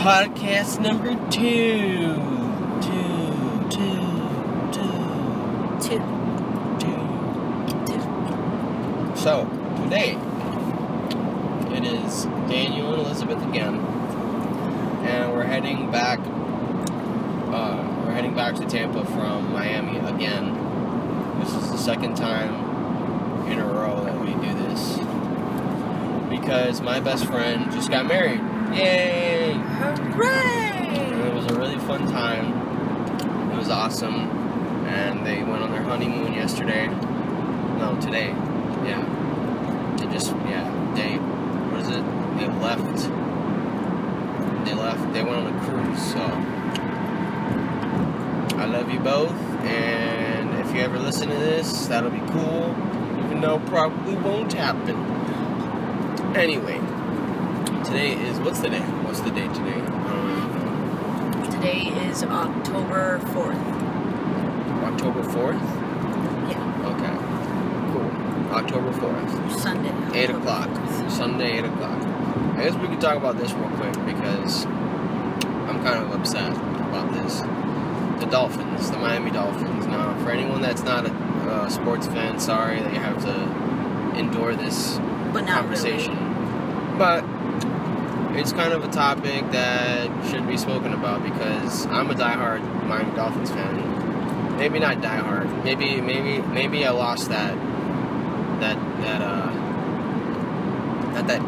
Podcast number 2. So, today, it is Daniel and Elizabeth again, and we're heading back to Tampa from Miami again. This is the second time in a row that we do this, because my best friend just got married. Yay! Hooray! And it was a really fun time. It was awesome, and they went on their honeymoon yesterday. No, today. Yeah. They went on a cruise, so I love you both, and if you ever listen to this, that'll be cool, even though it probably won't happen. Anyway, today is, what's the date today? Today is October 4th. October 4th? Yeah. Okay. Cool. October 4th. Sunday. 8 o'clock. Sunday, 8 o'clock. I guess we could talk about this real quick because I'm kind of upset about this. The Dolphins, the Miami Dolphins. Now, for anyone that's not a sports fan, sorry that you have to endure this conversation. Really. But it's kind of a topic that should be spoken about because I'm a diehard Miami Dolphins fan. Maybe not diehard. Maybe I lost that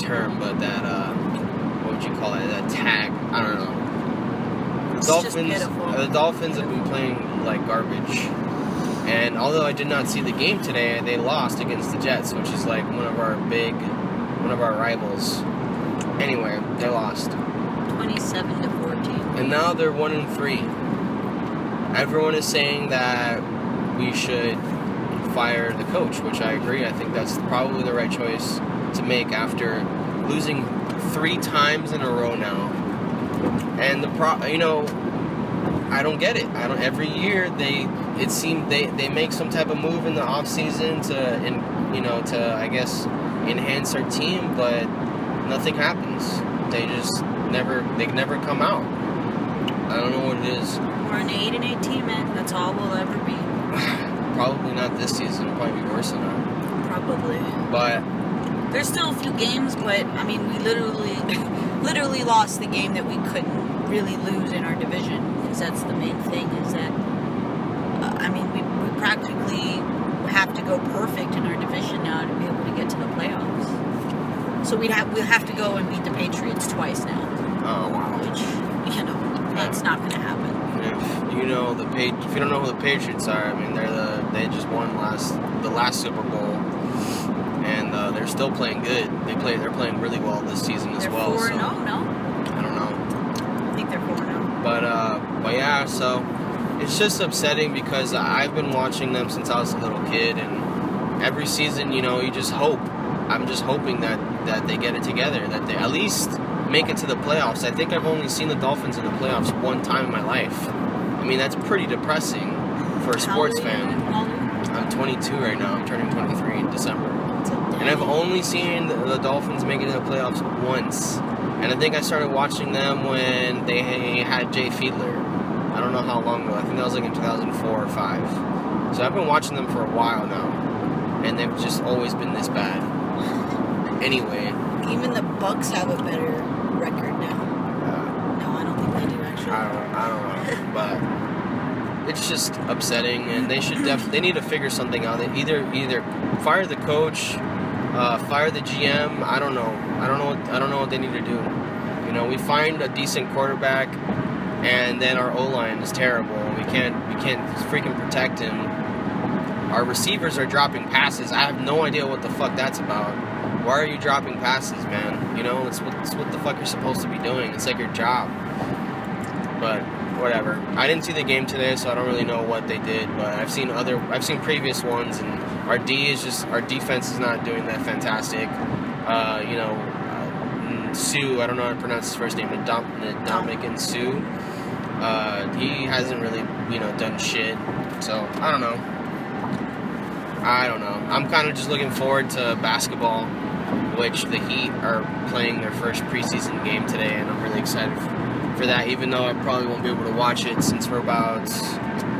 term, but what would you call it? That tag. I don't know. The Dolphins have been playing like garbage. And although I did not see the game today, they lost against the Jets, which is like one of our rivals. Anyway, they lost 27-14. and now they're 1-3. Everyone is saying that we should fire the coach, which I agree. I think that's probably the right choice to make after losing 3 times in a row now. And I don't get it. Every year they make some type of move in the off season to I guess enhance their team, but nothing happens. They never come out. I don't know what it is. We're an 8-8 team, man. That's all we'll ever be. Probably not this season. It'll probably be worse than that. Probably. But there's still a few games, but I mean, we literally lost the game that we couldn't really lose in our division, because that's the main thing. Is that we practically have to go perfect in our division now to be able to get to the playoffs. So we'll have to go and beat the Patriots twice now. Oh wow! Which that's not going to happen. If you don't know who the Patriots are, I mean they just won the last Super Bowl, and they're still playing good. They're playing really well this season as well. They're 4-0, no? I don't know. I think they're 4-0. But yeah, so it's just upsetting because I've been watching them since I was a little kid, and every season, you just hope. I'm just hoping that they get it together, that they at least make it to the playoffs. I think I've only seen the Dolphins in the playoffs one time in my life. I mean, that's pretty depressing for a sports fan. I'm 22 right now. I'm turning 23 in December. And I've only seen the Dolphins make it to the playoffs once. And I think I started watching them when they had Jay Fiedler. I don't know how long ago. I think that was like in 2004 or 5. So I've been watching them for a while now. And they've just always been this bad. Anyway. Even the Bucks have a better record now. No, I don't think they do, actually. I don't know. But it's just upsetting, and they need to figure something out. They either fire the coach, fire the GM. I don't know what they need to do. We find a decent quarterback, and then our O-line is terrible. We can't freaking protect him. Our receivers are dropping passes. I have no idea what the fuck that's about. Why are you dropping passes, man? It's what the fuck you're supposed to be doing. It's like your job. But whatever. I didn't see the game today, so I don't really know what they did. But I've seen previous ones, and our defense is not doing that fantastic. Sue, I don't know how to pronounce his first name, Ndamukong Suh. He hasn't really, done shit. So I don't know. I'm kind of just looking forward to basketball, which the Heat are playing their first preseason game today, and I'm really excited for that, even though I probably won't be able to watch it since we're about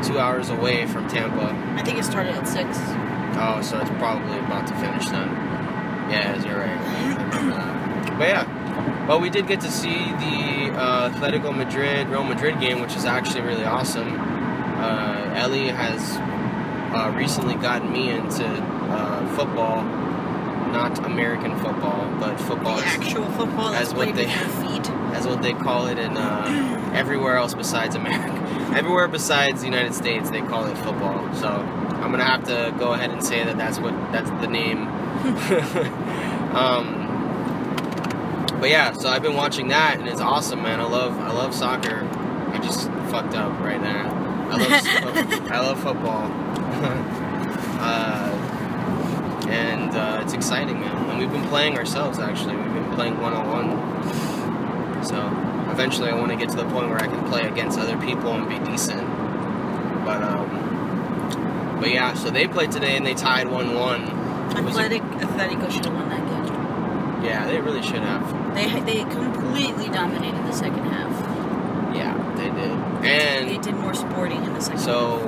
2 hours away from Tampa. I think it started at 6. Oh, so it's probably about to finish then. Yeah, you're right. I remember that. But yeah, well, we did get to see the Atletico Madrid Real Madrid game, which is actually really awesome. Ellie has recently gotten me into football, not American football, but football. The actual football that's played with your feet. As what they call it in everywhere else besides America. Everywhere besides the United States, they call it football. So I'm gonna have to go ahead and say that's the name. But yeah, so I've been watching that, and it's awesome, man. I love soccer. I just fucked up right now. I love football. And it's exciting, man. And we've been playing ourselves, actually. We've been playing one-on-one. So eventually I want to get to the point where I can play against other people and be decent. But yeah, so they played today and they tied 1-1. Atletico should have won that game. Yeah, they really should have. They completely dominated the second half. Yeah, they did. And they did more sporting in the second half. So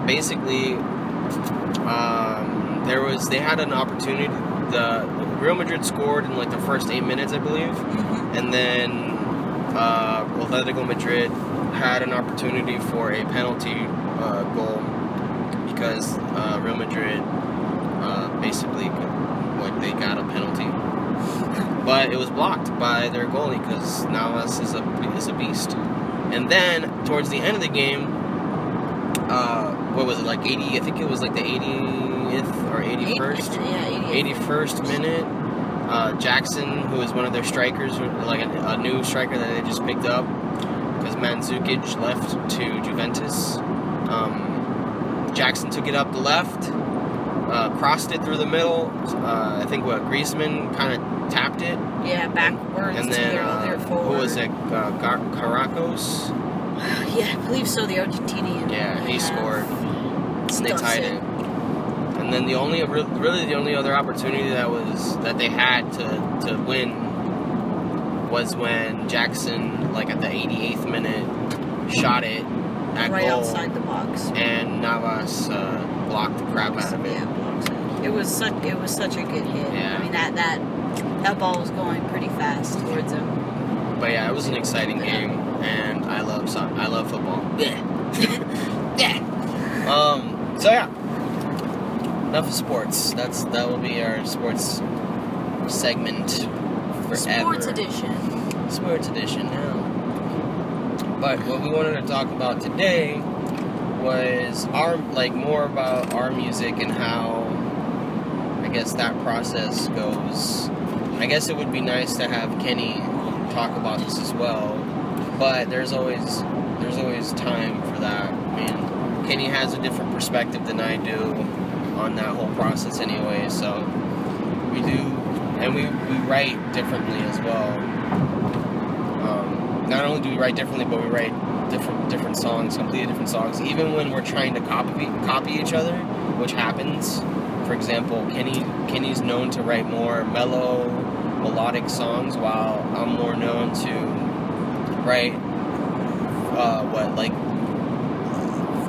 basically, they had an opportunity. The Real Madrid scored in like the first 8 minutes, I believe, and then Atletico Madrid had an opportunity for a penalty goal because Real Madrid basically they got a penalty, but it was blocked by their goalie because Navas is a beast. And then towards the end of the game, what was it, like 80? I think it was like the 80th or 81st. Yeah, 81st minute. Jackson, who is one of their strikers, like a new striker that they just picked up, because Mandzukic left to Juventus. Jackson took it up the left, crossed it through the middle. I think Griezmann kind of tapped it. Yeah, backwards. And then their forward. who was it? Caracos. Yeah, I believe so. The Argentinian. Yeah, he scored. And they tied it. And then the only other opportunity that they had to win was when Jackson, like at the 88th minute, shot it at right goal, outside the box, and Navas blocked the crap out of it. Yeah, blocked it. It was such a good hit. Yeah. I mean that ball was going pretty fast towards him. But yeah, it was an exciting game, and I love football. Yeah. So yeah. Enough of sports. That will be our sports segment forever. Sports edition. Sports edition now. But what we wanted to talk about today was more about our music and how I guess that process goes. I guess it would be nice to have Kenny talk about this as well, but there's always time for that. I mean, Kenny has a different perspective than I do on that whole process anyway, so we do, and we write differently as well. Not only do we write differently, but we write different songs, completely different songs, even when we're trying to copy each other, which happens. For example, Kenny's known to write more mellow, melodic songs, while I'm more known to write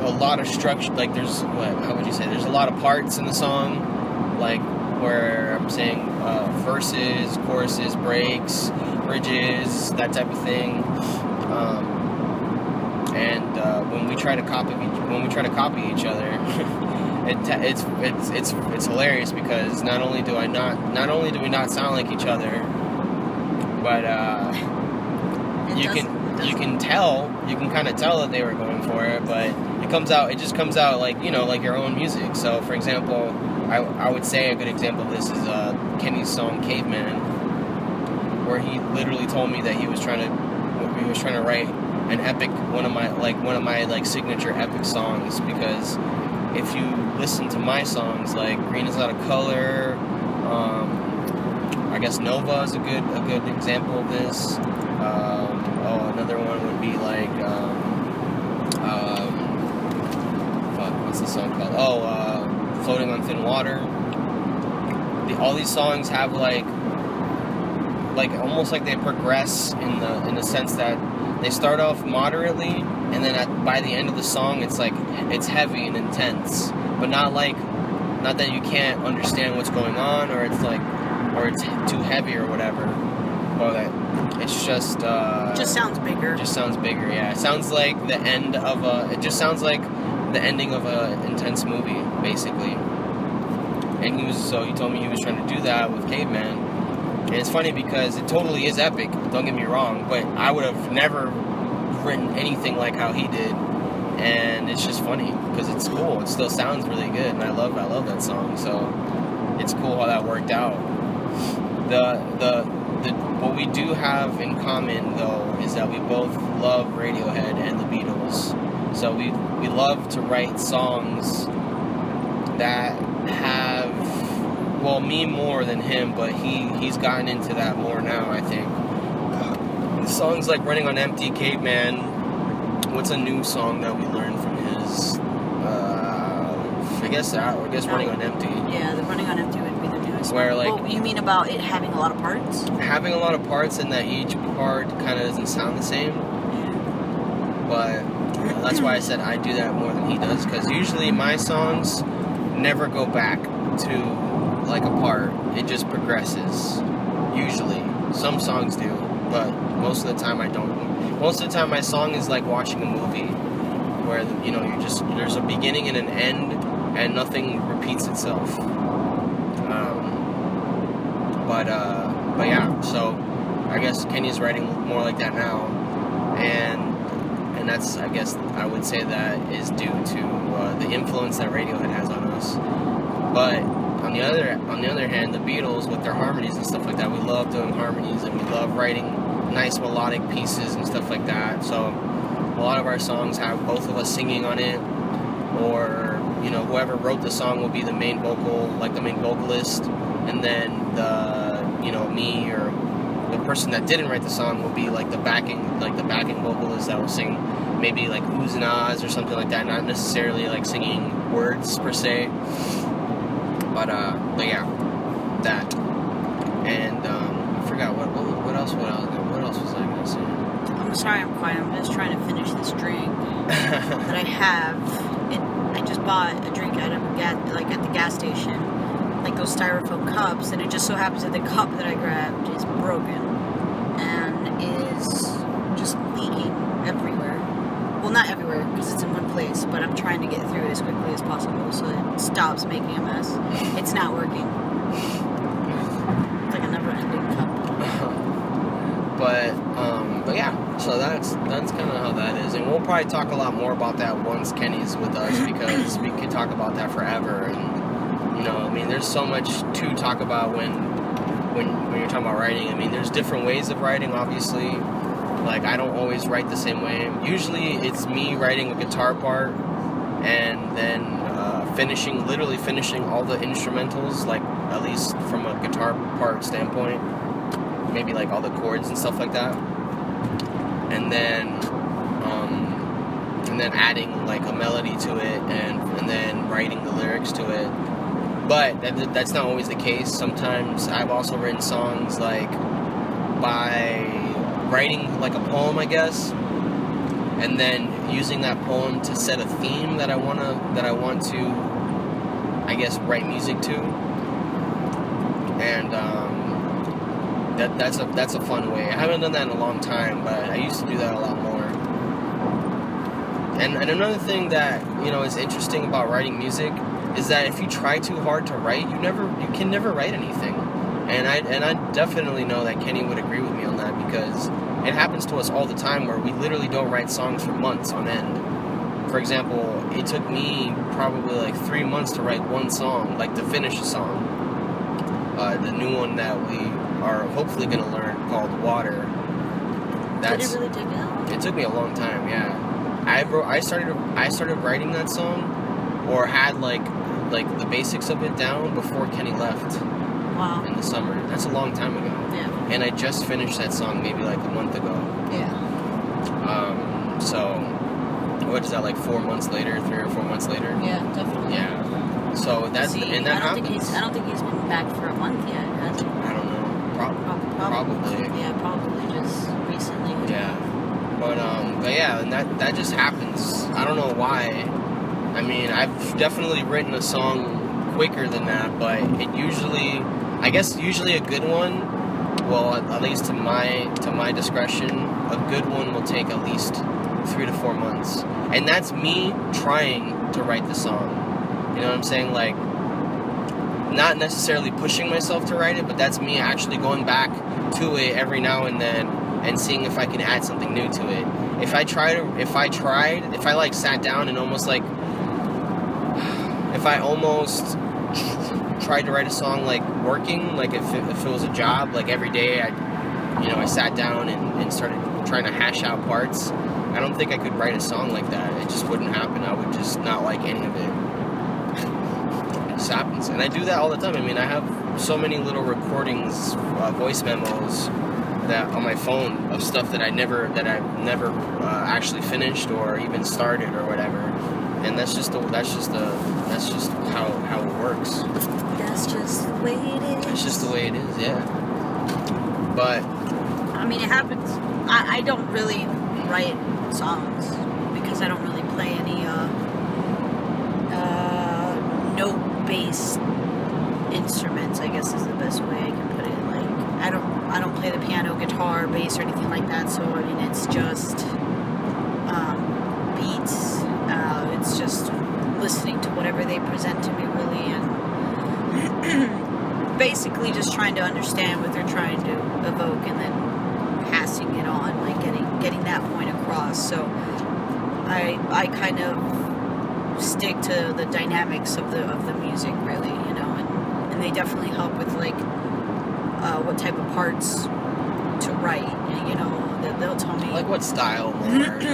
a lot of structure. Like there's there's a lot of parts in the song, like where I'm saying verses, choruses, breaks, bridges, that type of thing. When we try to copy each other, it's hilarious because not only do we not sound like each other, but you can kind of tell that they were going for it, but it just comes out like, like your own music. So for example, I would say a good example of this is Kenny's song Caveman, where he literally told me that he was trying to write an epic, one of my signature epic songs, because if you listen to my songs, like Green is Out of Color, I guess Nova is a good example of this. Another one would be like what's the song called? Floating on Thin Water. All these songs have like almost like they progress in the sense that they start off moderately, and then by the end of the song, it's like it's heavy and intense, but not that you can't understand what's going on, or it's too heavy or whatever, or that it's just sounds bigger. Just sounds bigger, yeah. It sounds like the end of It just sounds like the ending of a intense movie, basically. And he told me he was trying to do that with Caveman. And it's funny because it totally is epic, don't get me wrong, but I would have never written anything like how he did. And it's just funny because it's cool. It still sounds really good, and I love that song. So it's cool how that worked out. What we do have in common, though, is that we both love Radiohead and the Beatles. So we love to write songs that have, well, me more than him, but he's gotten into that more now, I think. Songs like Running on Empty, Caveman. What's a new song that we learned from his? I guess Running on Empty. Yeah, the Running on Empty would be the newest. Where, like, well, you mean about it having a lot of parts? Having a lot of parts, and that each part kind of doesn't sound the same. But that's why I said I do that more than he does, because usually my songs never go back to like a part. It just progresses. Usually, some songs do, but most of the time I don't. Most of the time, my song is like watching a movie, where there's a beginning and an end, and nothing repeats itself. But yeah. So I guess Kenny's writing more like that now, and that's, I guess I would say that is due to the influence that Radiohead has on us. But on the other hand, the Beatles with their harmonies and stuff like that, we love doing harmonies, and we love writing nice melodic pieces and stuff like that. So a lot of our songs have both of us singing on it, or whoever wrote the song will be the main vocal, like the main vocalist, and then me or the person that didn't write the song will be like the backing vocalist that will sing maybe like oohs and ahs or something like that, not necessarily like singing words per se, but yeah, that. And I forgot what else was I gonna say? I'm sorry, I'm quiet. I'm just trying to finish this drink that I have. I just bought a drink at the gas station, like those styrofoam cups, and it just so happens that the cup that I grabbed is broken and is just leaking everywhere. Well, not everywhere because it's in one place, but I'm trying to get through it as quickly as possible so it stops making a mess. It's not working. It's like a never-ending cup. But yeah, so that's kind of how that is, and we'll probably talk a lot more about that once Kenny's with us, because we could talk about that forever. And I mean, there's so much to talk about when you're talking about writing. I mean, there's different ways of writing, obviously. Like, I don't always write the same way. Usually, it's me writing a guitar part, and then literally finishing all the instrumentals, like at least from a guitar part standpoint. Maybe like all the chords and stuff like that, and then adding like a melody to it, and then writing the lyrics to it. But that's not always the case. Sometimes I've also written songs like by writing like a poem, I guess, and then using that poem to set a theme that I want to I guess write music to, and that's a fun way. I haven't done that in a long time, but I used to do that a lot more. And another thing that is interesting about writing music is that if you try too hard to write, you can never write anything. And I definitely know that Kenny would agree with me on that, because it happens to us all the time where we literally don't write songs for months on end. For example, it took me probably like 3 months to write one song, like to finish a song. The new one that we are hopefully going to learn, called Water. Did it really take that? It took me a long time, yeah. I started writing that song, or had like the basics of it down before Kenny left. Wow. In the summer. That's a long time ago. Yeah. And I just finished that song maybe like a month ago. Yeah. So what is that, like 4 months later, 3 or 4 months later? Yeah, definitely. Yeah. So that's and that happens. I don't think he's been back for a month yet, has he? I don't know. Probably. Yeah, probably just recently. Yeah. But yeah, and that just happens. I don't know why. I mean, I've definitely written a song quicker than that, but it usually, I guess, usually a good one. Well, at least to my discretion, a good one will take at least 3 to 4 months, and that's me trying to write the song. You know what I'm saying? Like, not necessarily pushing myself to write it, but that's me actually going back to it every now and then and seeing if I can add something new to it. If I like sat down and almost like, if I almost tried to write a song like working, like if it was a job, like every day I sat down and started trying to hash out parts, I don't think I could write a song like that. It just wouldn't happen. I would just not like any of it. It just happens. And I do that all the time. I mean, I have so many little recordings, voice memos that on my phone of stuff that I've never actually finished or even started or whatever. And that's just how it works. That's just the way it is. It's just the way it is, yeah. But I mean, it happens. I don't really write songs because I don't really play any note-based instruments, I guess is the best way I can put it. Like, I don't play the piano, guitar, bass, or anything like that. So I mean, it's just beats. It's just listening to whatever they present to me, really, and basically just trying to understand what they're trying to evoke, and then passing it on, like getting that point across. So I kind of stick to the dynamics of the music, really, and they definitely help with like what type of parts to write. They'll tell me like what style.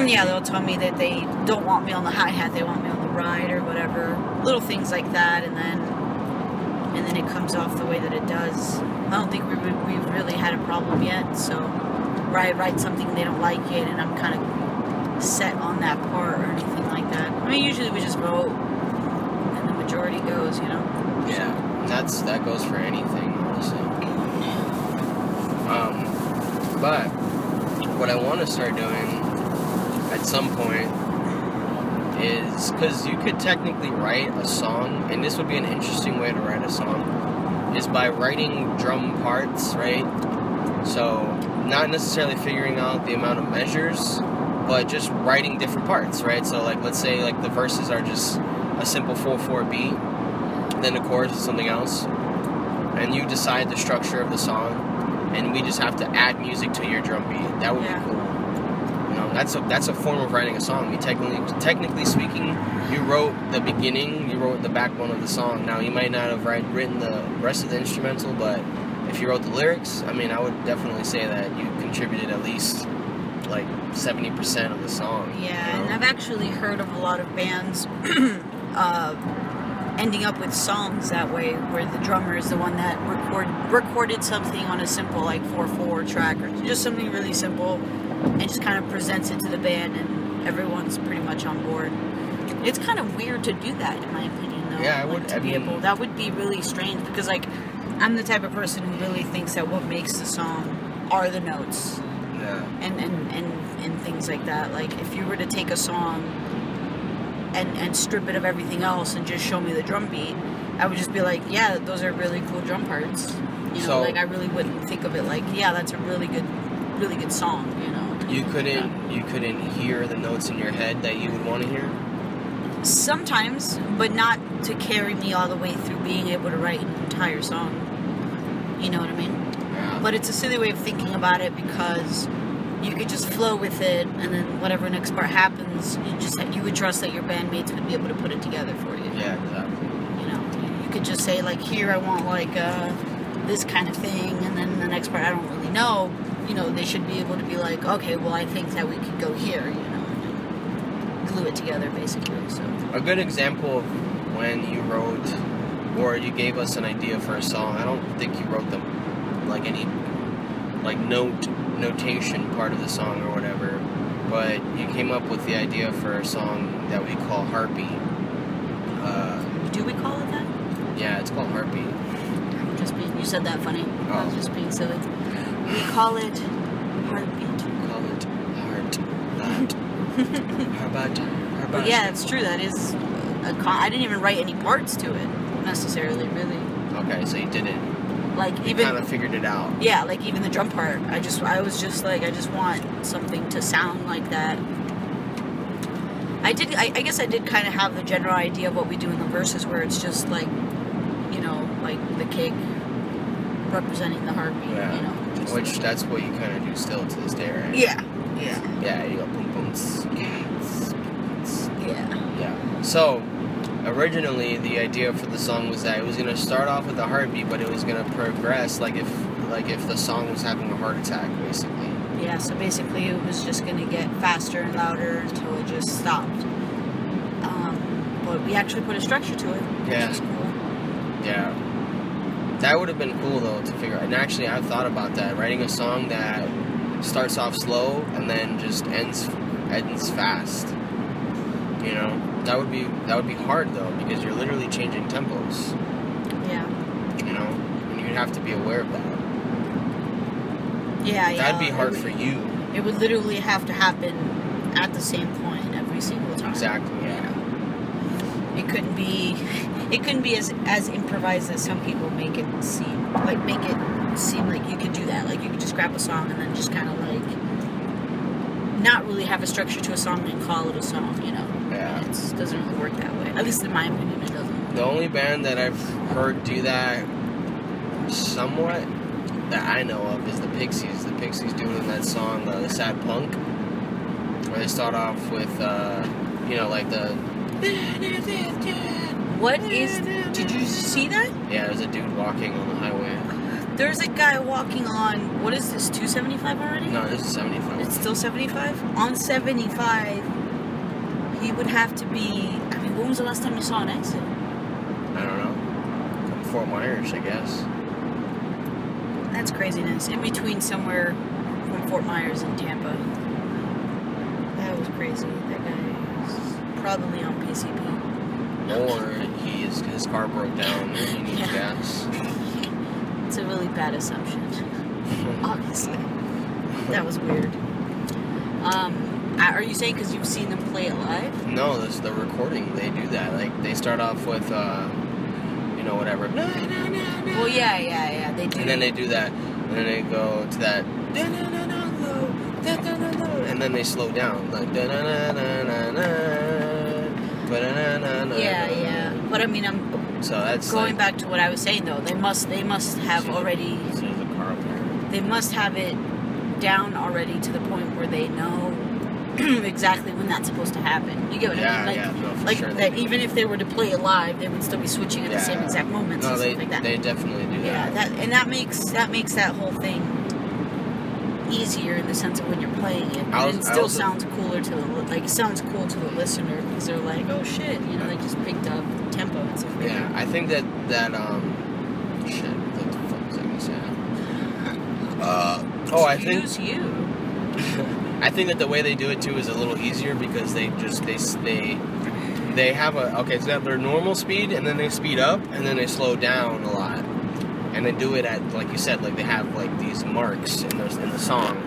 Yeah, they'll tell me that they don't want me on the hi-hat, they want me on the ride or whatever, little things like that, and then it comes off the way that it does. I don't think we've really had a problem yet. So I write something, they don't like it, and I'm kind of set on that part or anything like that. I mean, usually we just vote and the majority goes, Yeah, that goes for anything, honestly. But what I want to start doing at some point is, because you could technically write a song, and this would be an interesting way to write a song, is by writing drum parts, right? So not necessarily figuring out the amount of measures, but just writing different parts, right? So like, let's say like the verses are just a simple 4/4 beat, then the chorus is something else, and you decide the structure of the song, and we just have to add music to your drum beat. That would be cool. That's a form of writing a song. I mean, technically speaking, you wrote the beginning, you wrote the backbone of the song. Now, you might not have written the rest of the instrumental, but if you wrote the lyrics, I mean, I would definitely say that you contributed at least like 70% of the song. Yeah, and I've actually heard of a lot of bands ending up with songs that way, where the drummer is the one that recorded something on a simple like 4/4 track, or just something really simple, and just kind of presents it to the band, and everyone's pretty much on board. It's kind of weird to do that, in my opinion, though. Yeah, that would be really strange, because like I'm the type of person who really thinks that what makes the song are the notes. Yeah. And things like that. Like, if you were to take a song and strip it of everything else and just show me the drum beat, I would just be like, yeah, those are really cool drum parts. Like, I really wouldn't think of it like, yeah, that's a really good song, You couldn't hear the notes in your head that you would want to hear? Sometimes, but not to carry me all the way through being able to write an entire song. You know what I mean? Yeah. But it's a silly way of thinking about it, because you could just flow with it, and then whatever next part happens, you would trust that your bandmates would be able to put it together for you. Yeah, exactly. You could just say like, here I want like this kind of thing, and then the next part I don't really know. They should be able to be like, okay, well, I think that we could go here. And glue it together, basically. So a good example of when you wrote, or you gave us an idea for a song, I don't think you wrote them like any like notation part of the song or whatever, but you came up with the idea for a song that we call Heartbeat. Do we call it that? Yeah, it's called Heartbeat. You said that funny. Oh. I was just being silly. We call it Heartbeat. We call it But yeah, it's true. That is, I didn't even write any parts to it necessarily, really. Okay, so you didn't. Like You even kind of figured it out. yeah, like even the drum part. I was just like, I just want something to sound like that. I guess I did kind of have the general idea of what we do in the verses, where it's just like, you know, like the kick representing the heartbeat. Yeah. You know, just Which that's what you kind of do still to this day, right? yeah, yeah, Yeah, you go boom boom. yeah. Yeah. So, originally the idea for the song was that it was gonna start off with a heartbeat, but it was gonna progress like if the song was having a heart attack, basically. Yeah, so basically it was just going to get faster and louder until it just stopped. But we actually put a structure to it, Yeah. which is cool. Yeah. That would have been cool though to figure out. And actually, I've thought about that. Writing a song that starts off slow and then just ends fast. You know, that would be hard though, because you're literally changing tempos. Yeah. You know, and you'd have to be aware of that. Yeah, yeah. That'd be hard for you. It would literally have to happen at the same point every single time. Exactly. Yeah. It couldn't be as improvised as some people make it seem. Like make it seem like you could do that. Like you could just grab a song and then just kind of like not really have a structure to a song and call it a song, you know. Yeah. It doesn't really work that way. At least in my opinion, it doesn't. The only band that I've heard do that somewhat that I know of is the Pixies. The Pixies doing that song, The Sad Punk, where they start off with, you know, like the... What is... Did you see that? Yeah, there's a dude walking on the highway. There's a guy walking on... What is this, 275 already? No, this is 75. It's still 75? On 75, he would have to be... I mean, when was the last time you saw an exit? I don't know. Fort Myers, I guess. That's craziness. In between somewhere from Fort Myers and Tampa. That was crazy. That guy is probably on PCP. Or his car broke down and he needs Yeah. gas. It's a really bad assumption. Obviously. That was weird. Are you saying because you've seen them play it live? No, this the recording. They do that. Like they start off with, you know, whatever. Well, yeah. They do. And then they do that, and then they go to that, and then they slow down, like Yeah. But I mean, I'm So that's going like, back to what I was saying though. They must have already. So there's a car up there. They must have it down already to the point where they know exactly when that's supposed to happen. You get what I mean? Like, no, for like sure. that. Even if they were to play it live, they would still be switching at the same exact moments No, and stuff like that. they definitely do Yeah, that. that makes that whole thing easier in the sense of when you're playing it. And it still sounds cooler to it sounds cool to the listener because they're like, oh shit, you know, they just picked up tempo and stuff like Yeah, that. I think that shit. What the fuck was I gonna say? I think Excuse you. I think that the way they do it too is a little easier because they have so they have their normal speed and then they speed up and then they slow down a lot. And they do it at, like you said, like they have like these marks in the song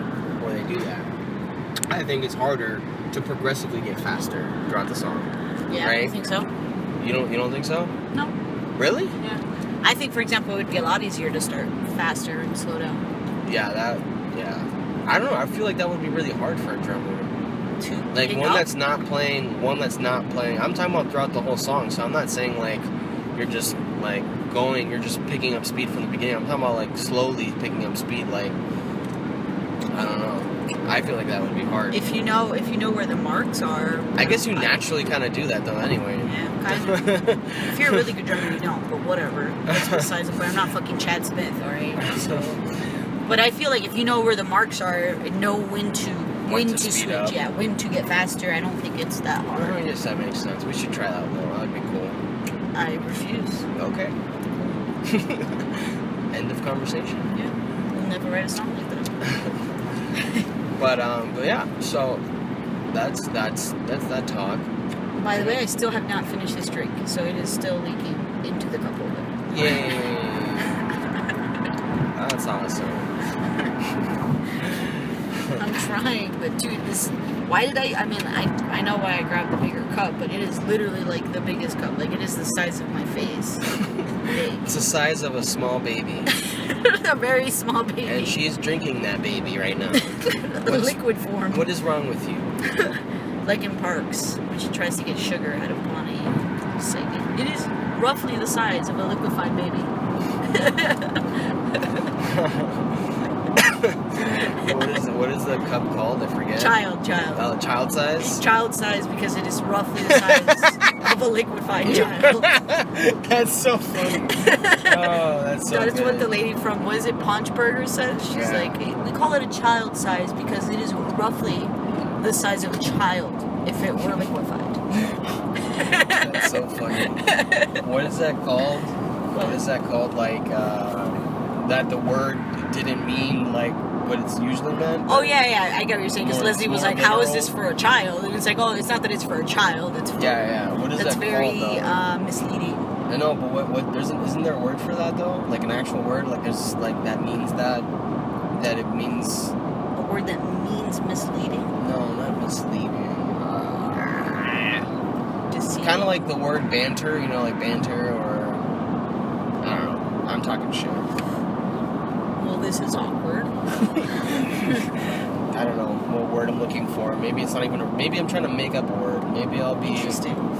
where they do that. I think it's harder to progressively get faster throughout the song. Yeah, right? I think so. You don't think so? No. Really? Yeah. I think, for example, it would be a lot easier to start faster and slow down. Yeah, I don't know. I feel like that would be really hard for a drummer. Like one that's not playing. I'm talking about throughout the whole song. So I'm not saying like you're just like going. You're just picking up speed from the beginning. I'm talking about like slowly picking up speed. Like I don't know. I feel like that would be hard. If you know where the marks are. I guess you naturally kind of do that though. Anyway. Yeah, kind of. If you're a really good drummer, you don't. But whatever. That's besides the point. I'm not fucking Chad Smith, all right. So. But I feel like if you know where the marks are and know when to switch, up. yeah, when to get faster, I don't think it's that hard. I guess that makes sense. We should try that more. That'd be cool. I refuse. Okay. End of conversation. Yeah, we'll never write a song like that. But yeah. So that's that talk. By the way, I still have not finished this drink, so it is still leaking into the cup holder. Yay! That's awesome. I'm trying, but dude, this. Why did I mean, I know why I grabbed the bigger cup, but it is literally like the biggest cup. Like, it is the size of my face. Big. It's the size of a small baby. A very small baby. And she's drinking that baby right now. The liquid form. What is wrong with you? Like in Parks, when she tries to get sugar out of Bonnie. Singing. It is roughly the size of a liquefied baby. What is the cup called? I forget. Child. Oh, child size? Child size because it is roughly the size of a liquefied child. That's so funny. Oh, that's so That's good. what the lady from, what is it, Paunch Burger says? She's like, we call it a child size because it is roughly the size of a child if it were liquefied. That's so funny. What is that called? What is that called? Like, that the word didn't mean like what it's usually meant? Oh, yeah, I get what you're saying. Because Leslie was like, how is this literal. for a child? And it's like, oh, it's not that it's for a child. It's for, Yeah. What is that's that very called, though? misleading. I know, but what isn't there a word for that though? Like an actual word? Like there's like that means that it means A word that means misleading. no, not misleading. Deceiving. Kind of like the word banter, you know, like banter or I don't know. I'm talking shit. Well, this is awkward. I don't know what word I'm looking for. Maybe it's not even. Maybe I'm trying to make up a word. Maybe I'll be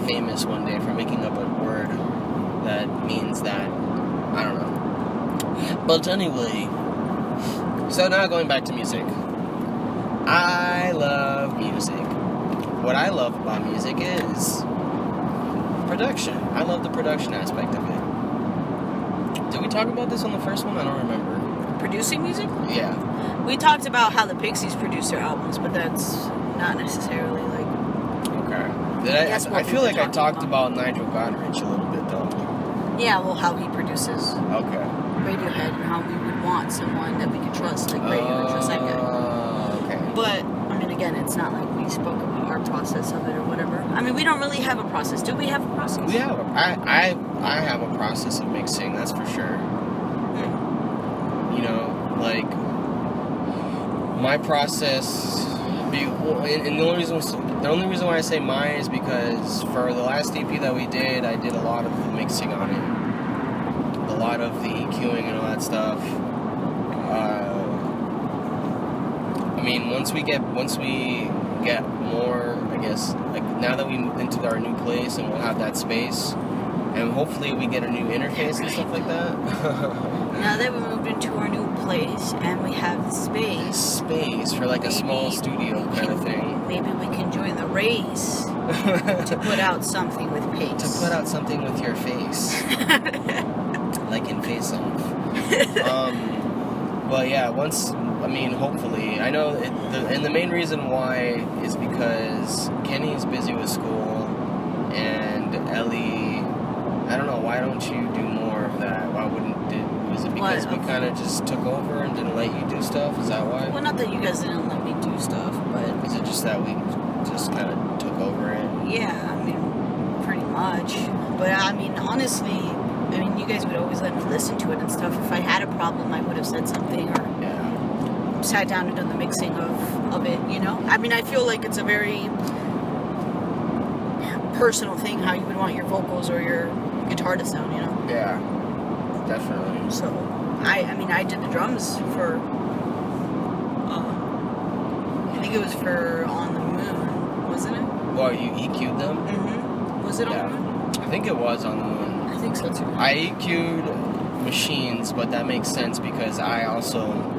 famous one day for making up a word that means that. I don't know. But anyway, so now going back to music. I love music. What I love about music is production. I love the production aspect of it. Did we talk about this on the first one? I don't remember. Producing music? Yeah. We talked about how the Pixies produce their albums, but that's not necessarily like. Okay. That's I what feel we like were I talked talking about Nigel Godrich a little bit though. Yeah, well, how he produces Okay. Radiohead and how we would want someone that we could trust, like Radiohead, trust that guy. Okay. But I mean, again, it's not like we spoke about our process of it or whatever. I mean, we don't really have a process. Do we have a process? We have I have a process of mixing, that's for sure. You know, like my process. And the only reason why I say mine is because for the last EP that we did, I did a lot of the mixing on it, a lot of the EQing and all that stuff. I mean, once we get more, I guess, like now that we moved into our new place and we'll have that space, and hopefully we get a new interface and stuff like that. Now that we moved into our new place and we have the space for like a maybe small studio kind of thing. Maybe we can join the race to put out something with pace. To put out something with your face. Like in Face Off. But yeah, hopefully, I know, and the main reason why is because Kenny's busy with school, and Ellie, I don't know, why don't you do more of that? Was it because we kind of just took over and didn't let you do stuff? Is that why? Well, not that you guys didn't let me do stuff, but... Is it just that we just kind of took over it? Yeah, I mean, pretty much. But I mean, honestly, you guys would always let me listen to it and stuff. If I had a problem, I would have said something or sat down and done the mixing of it, you know? I mean, I feel like it's a very personal thing how you would want your vocals or your guitar to sound, you know? Yeah, definitely. So, I did the drums for, I think it was for On the Moon, wasn't it? Well, you EQ'd them? Mm-hmm. Was it On the Moon? I think it was On the Moon. I think so too. I EQ'd Machines, but that makes sense because I also,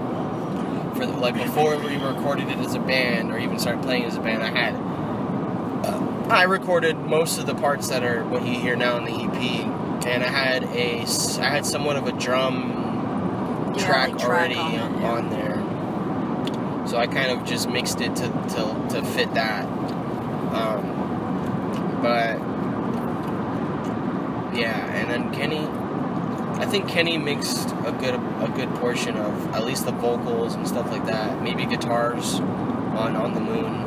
before we recorded it as a band or even started playing as a band, I recorded most of the parts that are what you hear now in the EP, and I had somewhat of a drum track already on there, so I kind of just mixed it to fit that. But yeah, and then I think Kenny mixed a good portion of at least the vocals and stuff like that. Maybe guitars on the Moon.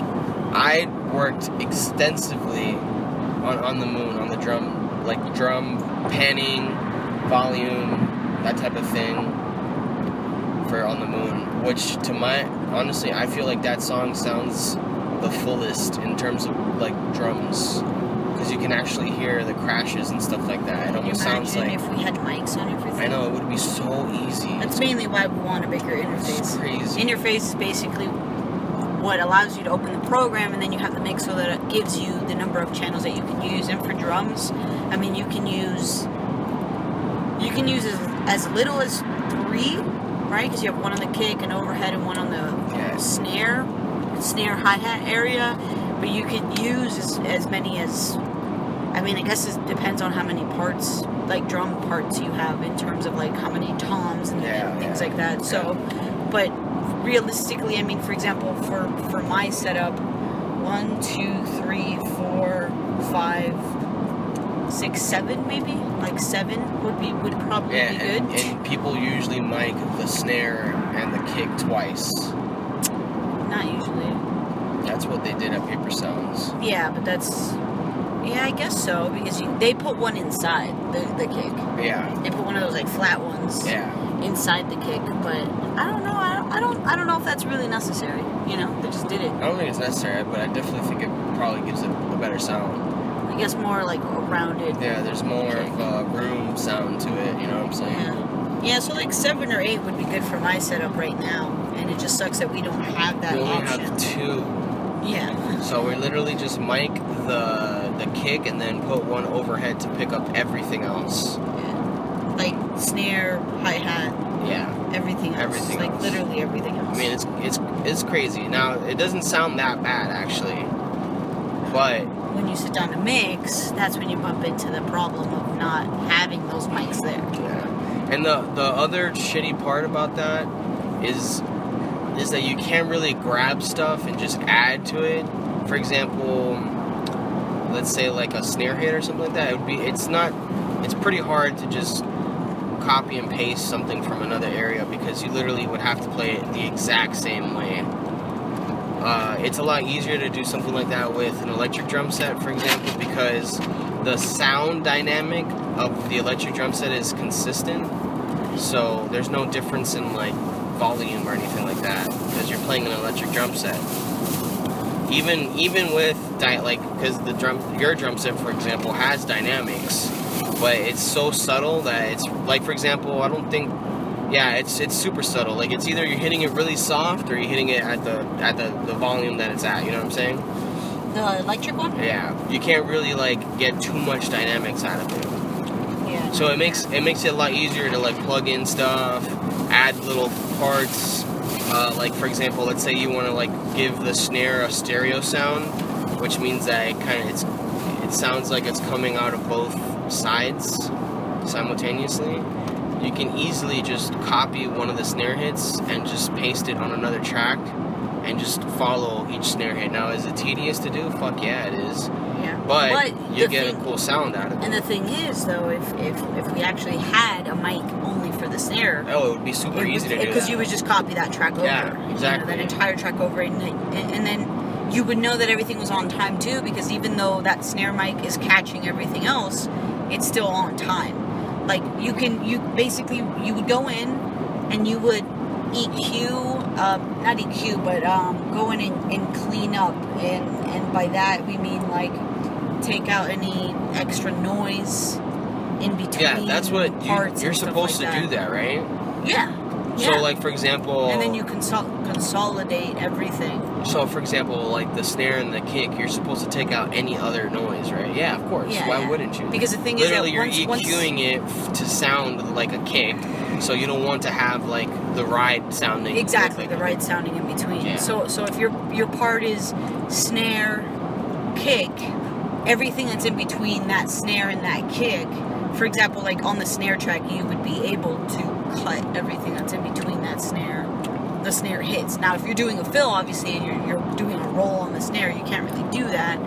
I worked extensively on the Moon, on the drum panning, volume, that type of thing for On the Moon, which honestly, I feel like that song sounds the fullest in terms of like drums, because you can actually hear the crashes and stuff like that. It almost sounds like, if we had mics on everything. I know, it would be so easy. That's mainly why we want a bigger interface. It's crazy. Interface is basically what allows you to open the program, and then you have the mix so that it gives you the number of channels that you can use. And for drums, I mean, you can use as little as 3, right? Because you have one on the kick, an overhead, and one on the snare hi-hat area. But you could use as many as, I mean, I guess it depends on how many parts, like drum parts you have in terms of like how many toms and things like that. So, but realistically, I mean, for example, for my setup, 1, 2, 3, 4, 5, 6, 7 maybe, like 7 would probably be good. And people usually mic the snare and the kick twice. Not usually. That's what they did at Paper Sounds. Yeah, but I guess so, because they put one inside the kick. Yeah. They put one of those like flat ones. Yeah. Inside the kick, but I don't know. I don't know if that's really necessary. You know, they just did it. I don't think it's necessary, but I definitely think it probably gives it a better sound. I guess more like a rounded. Yeah, there's more of a room sound to it. You know what I'm saying? Yeah. So like 7 or 8 would be good for my setup right now, and it just sucks that we don't have that option. We only have 2. Yeah. So we literally just mic the kick and then put one overhead to pick up everything else. Yeah. Like snare, hi-hat. Yeah. Everything else. Everything like else. Literally everything else. I mean, it's crazy. Now, it doesn't sound that bad, actually. But when you sit down to mix, that's when you bump into the problem of not having those mics there. Yeah. And the other shitty part about that is that you can't really grab stuff and just add to it. For example, let's say like a snare hit or something like that. It's pretty hard to just copy and paste something from another area, because you literally would have to play it the exact same way. It's a lot easier to do something like that with an electric drum set, for example, because the sound dynamic of the electric drum set is consistent. So there's no difference in like volume or anything like that, because you're playing an electric drum set. Even with because your drum set, for example, has dynamics, but it's so subtle that it's like, for example, I don't think. Yeah, it's super subtle. Like, it's either you're hitting it really soft or you're hitting it at the volume that it's at. You know what I'm saying? The electric one? Yeah, you can't really like get too much dynamics out of it. Yeah. So it makes it a lot easier to like plug in stuff, add little parts. Like, for example, let's say you want to like give the snare a stereo sound, which means that it sounds like it's coming out of both sides simultaneously. You can easily just copy one of the snare hits and just paste it on another track and just follow each snare hit. Now, is it tedious to do? Fuck yeah, it is. Yeah. But you get a cool sound out of it. And the thing is, though, if we actually had a mic only for the snare, it would be super easy to do. Because you would just copy that track over. Yeah, exactly. That entire track over, and then you would know that everything was on time too, because even though that snare mic is catching everything else, it's still on time. Like, you would go in and you would EQ, not EQ, but go in and clean up, and by that we mean like take out any extra noise in between. Yeah, that's what parts. You're supposed to do that, right? Yeah. So, like, for example... And then you consolidate everything. So, for example, like the snare and the kick, you're supposed to take out any other noise, right? Yeah, of course. Yeah, Why wouldn't you? Because the thing literally, is that you're EQing it to sound like a kick, so you don't want to have, like, the ride sounding. Exactly, the ride sounding in between. Yeah. So if your part is snare, kick, everything that's in between that snare and that kick, for example, like on the snare track, you would be able to cut everything that's in between that snare, the snare hits. Now, if you're doing a fill, obviously, and you're doing a roll on the snare, you can't really do that.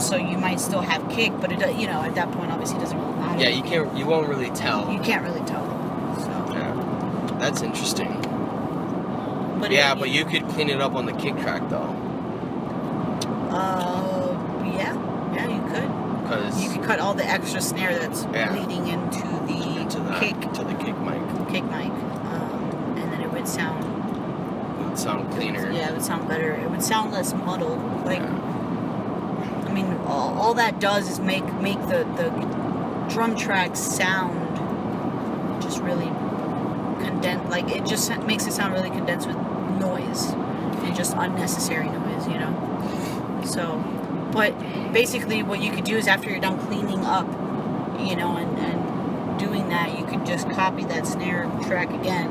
So you might still have kick, but it, at that point, obviously, it doesn't really matter. Yeah, you won't really tell. You can't really tell. So. Yeah, that's interesting. But you could clean it up on the kick track, though. Yeah, you could. Because you could cut all the extra snare that's leading into the kick. To the kick mic. Kick mic. And then it sound cleaner. Yeah, it would sound better. It would sound less muddled. Like, I mean, all that does is make the drum tracks sound just really condensed. Like, it just makes it sound really condensed with noise and just unnecessary noise, you know? So, but basically what you could do is after you're done cleaning up, you know, and doing that, you could just copy that snare track again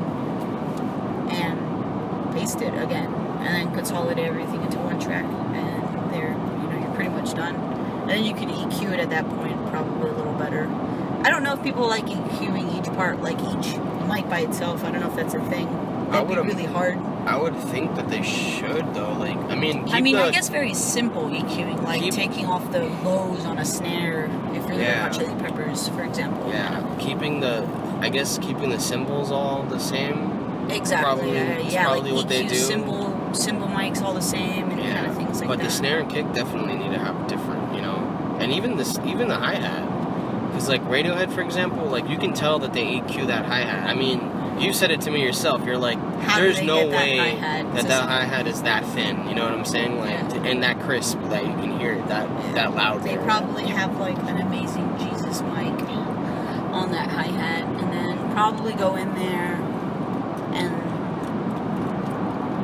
and paste it again, and then consolidate everything into one track, and you're pretty much done. And then you can EQ it at that point probably a little better. I don't know if people like EQing each part, like each mic by itself. I don't know if that's a thing. That'd be really hard. I would think that they should, though. Like, I mean, I guess very simple EQing, like taking off the lows on a snare if you're the Hot Chili Peppers, for example. Yeah, keeping the cymbals all the same. Exactly. Probably like what they EQ, do. cymbal mics all the same, and kind of things like but that. The snare and kick definitely need to have different, you know, and even the hi-hat. Because like Radiohead, for example, like you can tell that they EQ that hi-hat. I mean, you said it to me yourself. You're like, there's no way that hi-hat is that thin. You know what I'm saying? Like, and that crisp that you can hear it that loud. They probably have like an amazing Jesus mic on that hi-hat, and then probably go in there and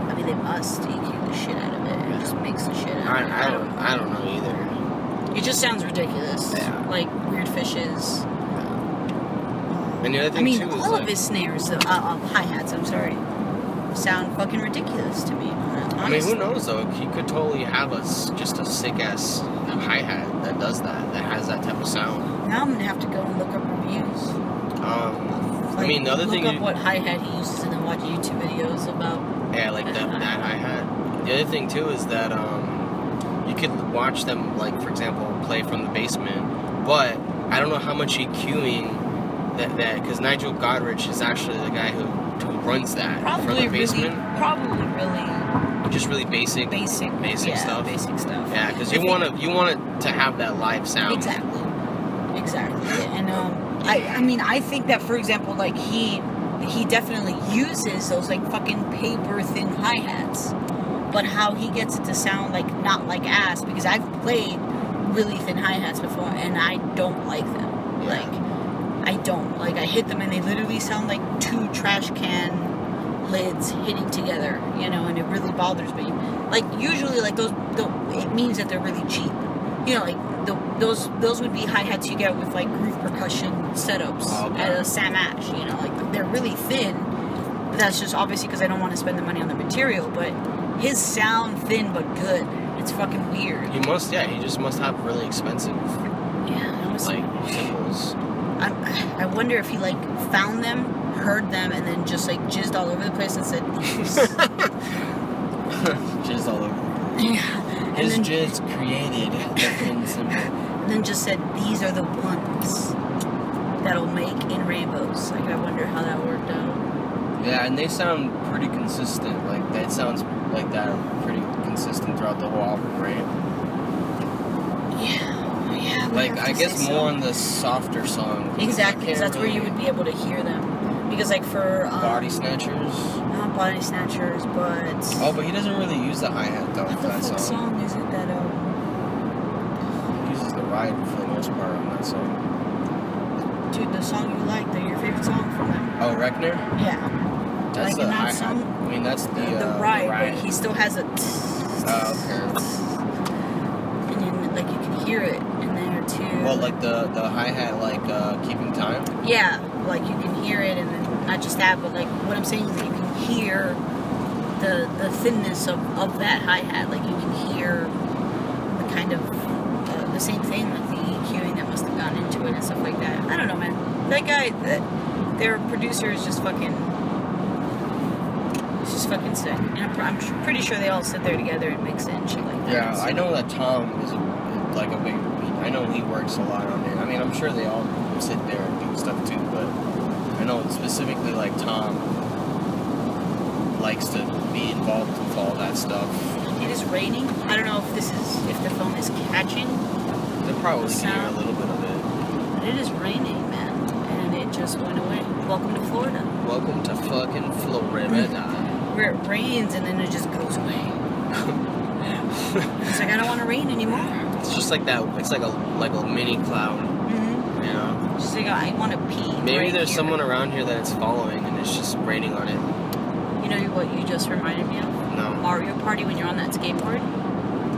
I mean they must EQ the shit out of it. It just makes the shit out of it. I don't know either. It just sounds ridiculous. Yeah. Like Weird Fishes. And the other thing too is all of his snares, hi-hats, I'm sorry, sound fucking ridiculous to me. Honestly. I mean, who knows though? He could totally have just a sick ass hi-hat that does that has that type of sound. Now I'm gonna have to go and look up reviews. I mean, the other thing. Look up what hi-hat he uses and then watch YouTube videos about. Yeah, like that hi-hat. The other thing too is that you could watch them, like for example, play from the basement, but I don't know how much EQing that because Nigel Godrich is actually the guy who runs that for the basement. Probably really. Just really basic stuff. Basic stuff. Yeah, because you want it to have that live sound. Exactly. And I mean, I think that, for example, like he definitely uses those like fucking paper thin hi-hats, but how he gets it to sound like not like ass, because I've played really thin hi-hats before and I don't like them. Yeah. Like I don't. Like I hit them and they literally sound like two trash can lids hitting together, you know, and it really bothers me. Like usually like those it means that they're really cheap. You know, like those would be hi-hats you get with like groove percussion setups at a Sam Ash, you know, like they're really thin. But that's just obviously because I don't want to spend the money on the material, but his sound thin but good. It's fucking weird. He just must have really expensive cymbals. I wonder if he like found them, heard them, and then just like jizzed all over the place and said Jizzed all over. Yeah. His jizz created the thin cymbal. And then just said, these are the ones that'll make in rainbows. Like, I wonder how that worked out. Yeah, and they sound pretty consistent. Like, that sounds like that are pretty consistent throughout the whole album, right? Yeah. Like, I guess more on the softer song. Exactly, because that's where you would be able to hear them. Because, like, for... Body Snatchers? Not Body Snatchers, but... Oh, but he doesn't really use the hi-hat, though, what for that the song is it that, He uses the ride for the most part on that song. Dude, the song you like, your favorite song from them. Oh, Reckner? Yeah. That's like the in that hi-hat. song, I mean, that's the ride, but he still has a... Oh, okay. And then, like, you can hear it in there, too. Well, like the hi-hat, like, keeping time? Yeah, like, you can hear it, and then not just that, but, like, what I'm saying is that you can hear the thinness of that hi-hat. Like, you can hear the kind of, the same thing with the EQing that must have gone into it and stuff like that. I don't know, man. That guy, their producer is just fucking... It's just fucking sick. And I'm pretty sure they all sit there together and mix it and shit like that. Yeah, so. I know that Tom is a big... I know he works a lot on it. I mean, I'm sure they all sit there and do stuff too, but I know specifically, like, Tom likes to be involved with all that stuff. It is raining. I don't know if the phone is catching. They're probably the hear a sound. little bit of it. But it is raining, man. And It just went away. Welcome to Florida. Welcome to fucking Florida. Where it rains and then it just goes away. It's like, I don't want to rain anymore. It's just like that. It's like a mini cloud. Mm-hmm. You know. Just like, I want to pee. Maybe right there's here. someone around here that it's following and it's just raining on it. You know what you just reminded me of? No. Mario Party when you're on that skateboard.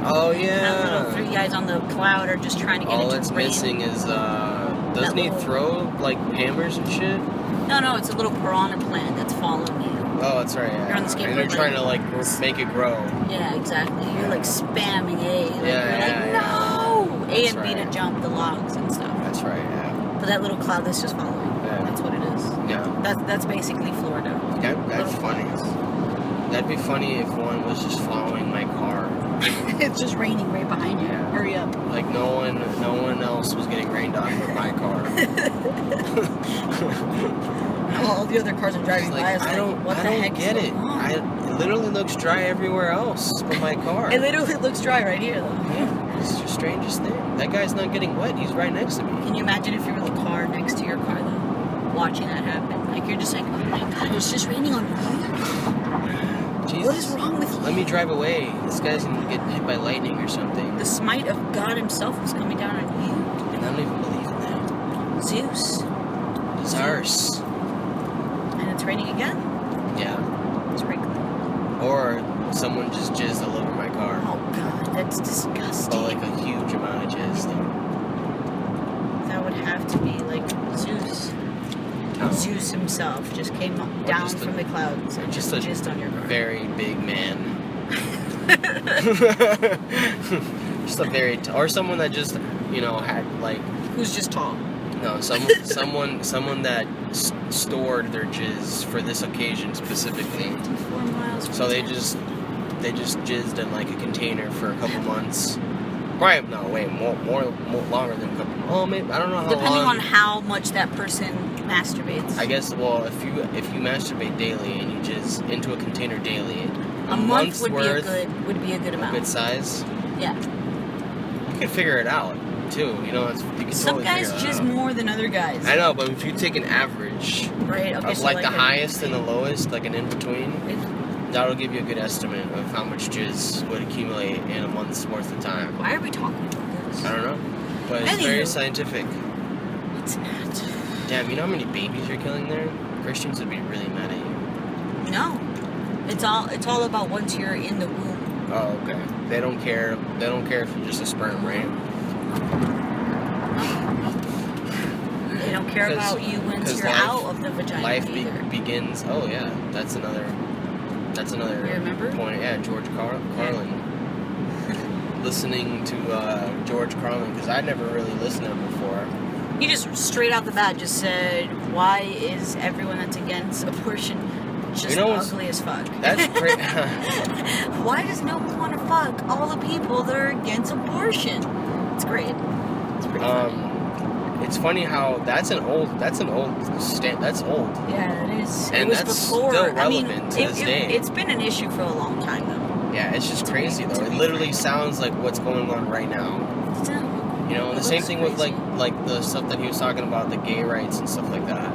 Oh And the little yeah. three guys on the cloud are just trying to get All into it's rain. missing is doesn't he little- throw like hammers and shit? No, it's a little piranha plant that's following you. Oh, that's right. Yeah. You're on the skateboard, and they're trying to like- make it grow. Yeah, exactly. You're like spamming A. Like, Yeah, you're like, yeah. no! A That's and B to right. jump the logs and stuff. That's right. Yeah. But that little cloud that's just following. Yeah. That's what it is. Yeah. That's basically Florida. That's Little funny. clouds. That'd be funny if one was just following my car. It's just raining right behind you. Yeah. Hurry up. Like no one else was getting rained on but my car. All the other cars are driving It's by. It's I like, don't, what I the don't heck get is it. going on? It literally looks dry everywhere else but my car. It literally looks dry right here, though. Yeah, it's the strangest thing. That guy's not getting wet. He's right next to me. Can you imagine if you were the car next to your car, though? Watching that happen. Like, you're just like, oh my god, it's just raining on me. Jesus. What is wrong with you? Let me drive away. This guy's gonna get hit by lightning or something. The smite of God himself is coming down on you. And I don't even believe in that. Zeus. Zeus. And it's raining again. Yeah. It's raining. Or someone just jizzed all over my car. Oh god, that's disgusting. But like a huge amount of jizz though. That would have to be like Zeus. No. Zeus himself just came down just from the clouds and just just a jizzed on your car. Very big man. Just a very or someone that just had like Who's just tall? no someone that stored their jizz for this occasion specifically. 4 miles from So they town. just jizzed in like a container for a couple months. Right? No, wait, more longer than a couple. Oh, maybe I don't know how Depending long. on how much that person masturbates. I guess. Well, if you masturbate daily and you jizz into a container daily, a month month's would worth, be a good a amount. good size. Yeah. You can figure it out too. You can Some totally guys figure it jizz out. more than other guys. I know, but if you take an average Right? Okay, of so like the a- highest and the lowest, like an in between, that'll give you a good estimate of how much jizz would accumulate in a month's worth of time. Why are we talking about this? I don't know, but it's very Anywho. scientific. It's not. Damn, you know how many babies you're killing there? Christians would be really mad at you. No. It's all about once you're in the womb. Oh, okay. They don't care. They don't care if you're just a sperm, right? They don't care 'Cause- about you once 'cause you're life- out of the vagina Life either. begins. Oh yeah, that's another You remember? point. Yeah, George Carlin. Listening to George Carlin because I'd never really listened to him before. He just straight out the bat just said, "Why is everyone that's against abortion just You know what's- ugly as fuck?" That's great. Why does no one want to fuck all the people that are against abortion? It's great. It's pretty funny. It's funny how that's old. That's old. Yeah, it is. And it was that's before. still I mean, relevant to this day. it's been an issue for a long time though. Yeah, it's just crazy though. It be literally frank. sounds like what's going on right now. Still, The It same looks thing with crazy. like the stuff that he was talking about, the gay rights and stuff like that.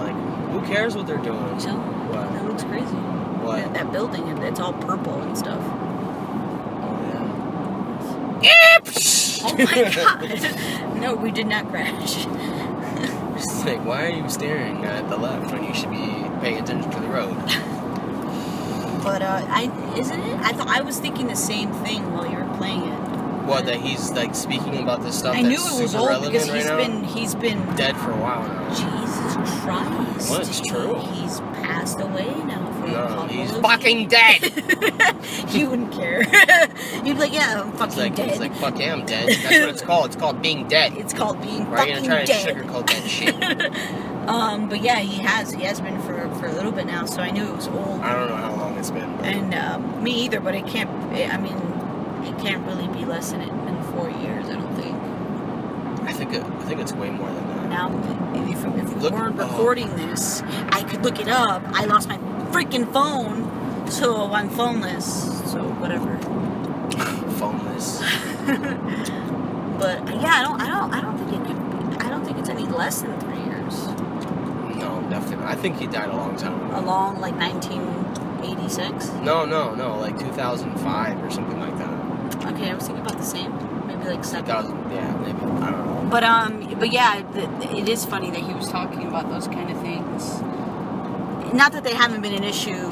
Like who cares what they're doing? so What? that looks crazy. What? That building, it's all purple and stuff. Oh yeah. Oh my god! No, we did not crash. It's like, why are you staring at the left when you should be paying attention to the road? But isn't it? I was thinking the same thing while you were playing it. What, that he's like speaking about this stuff I that's knew it was super old relevant because right now? he's been Dead for a while now. Jesus Christ. Well, it's true. He's passed away now for a No, couple he's of fucking years. dead. You wouldn't care. You'd be like, yeah, I'm fucking dead. It's like, fuck yeah, I'm dead. That's what it's called. It's called being dead. It's called being Why are you fucking gonna try dead. to sugarcoat that shit? But yeah, he has been for a little bit now, so I knew it was old. I don't know how long it's been. And me either, but it can't really be less than 4 years, I don't think. I think it's way more than that. Now, if we Look- weren't recording this, I could look it up. I lost my freaking phone, so I'm phoneless. So whatever. Phoneless. But yeah, I don't think it could. I don't think it's any less than 3 years. times. No, definitely not. I think he died a long time ago. Along, like, 1986? No, like 2005 or something like that. Okay, I was thinking about the same. Maybe, like, 2000, yeah, maybe. I don't know. But yeah, it is funny that he was talking about those kind of things. Not that they haven't been an issue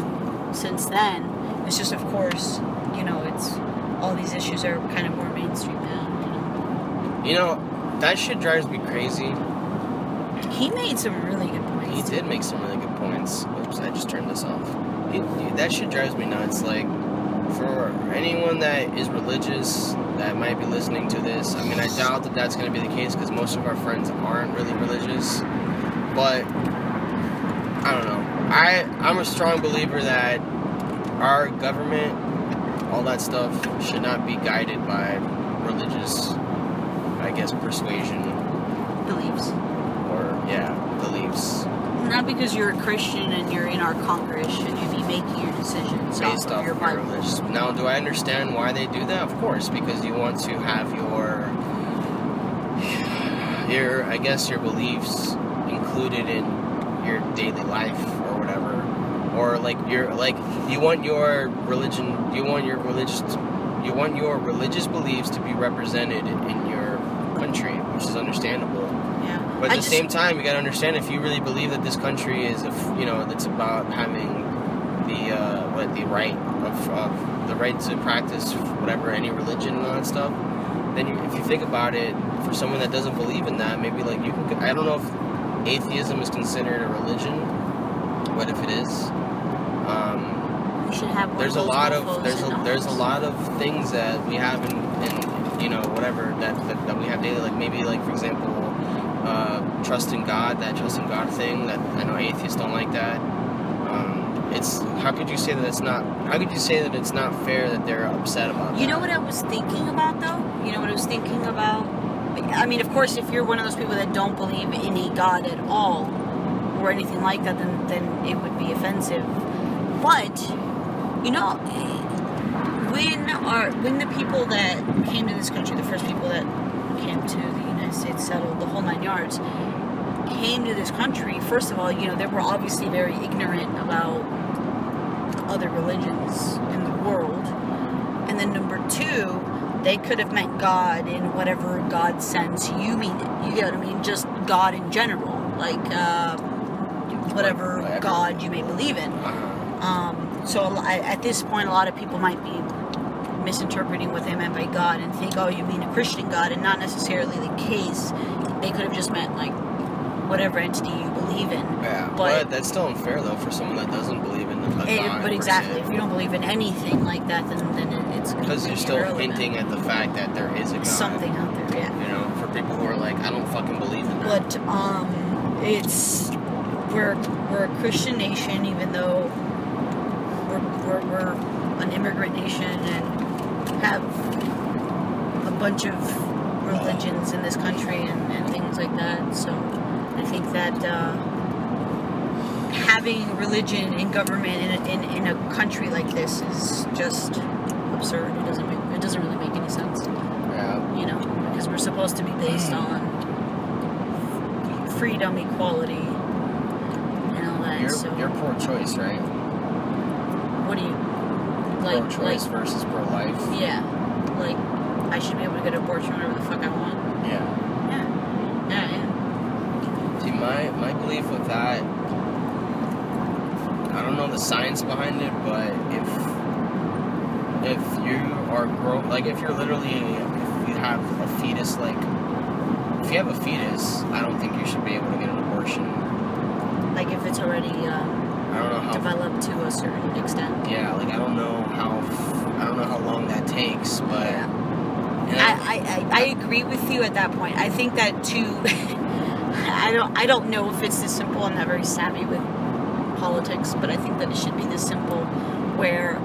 since then. It's just, of course, you know, it's all these issues are kind of more mainstream now. You know, that shit drives me crazy. He made some really good points. He did make some really good points. Oops, I just turned this off. That shit drives me nuts. Like, for anyone that is religious that might be listening to this, I mean, I doubt that that's going to be the case because most of our friends aren't really religious. But, I don't know. I'm a strong believer that our government, all that stuff, should not be guided by religious, I guess, persuasion. Beliefs. Beliefs. Not because you're a Christian and you're in our Congress should you be making your decisions Based off your your Bible. religious. Now, do I understand why they do that? Of course, because you want to have your I guess your beliefs included in your daily life or whatever, or like you want your religion, you want your religious beliefs to be represented in your country, which is understandable. Yeah. But at the same time, you gotta understand if you really believe that this country is, that's about having the right to practice whatever, any religion and all that stuff. Then if you think about it, for someone that doesn't believe in that, maybe like I don't know if atheism is considered a religion, but if it is, we should have one there's of a those lot mofos of there's a lot of things that we have in whatever that we have daily, like maybe like for example. Trust in God thing that I know atheists don't like that. How could you say that it's not fair that they're upset about that? You know what I was thinking about though? I mean, of course, if you're one of those people that don't believe in a God at all or anything like that, then it would be offensive. But you know, when the people that came to this country, the first people that came to the United States, settled the whole 9 yards, came to this country, first of all, you know, they were obviously very ignorant about other religions in the world. And then number two, they could have meant God in whatever God sense you mean it. You get what I mean? Just God in general. Like, whatever God you may believe in. So at this point, a lot of people might be misinterpreting what they meant by God and think, oh, you mean a Christian God, and not necessarily the case. They could have just meant, like, whatever entity you believe in. Yeah, but that's still unfair, though, for someone that doesn't believe in God. But exactly, if you don't believe in anything like that, then it's because you're still hinting at the fact that there is a God. Something out there, yeah. You know, for people who are like, I don't fucking believe in that. But, we're a Christian nation, even though we're an immigrant nation and have a bunch of religions in this country and things like that. So I think that having religion in government in a country like this is just absurd. It doesn't really make any sense. Yeah. You know, because we're supposed to be based on freedom, equality, and all that. You're pro-choice, right? What do you like? Pro-choice versus pro-life. Yeah, like I should be able to get an abortion whenever the fuck I want. Yeah. See, my belief with that, I don't know the science behind it, but if you are if you have a fetus, if you have a fetus, I don't think you should be able to get an abortion. Like if it's already I don't know how developed to a certain extent. Yeah, like I don't know how long that takes, but yeah. I agree with you at that point. I think that too. I don't know if it's this simple. I'm not very savvy with politics, but I think that it should be this simple, where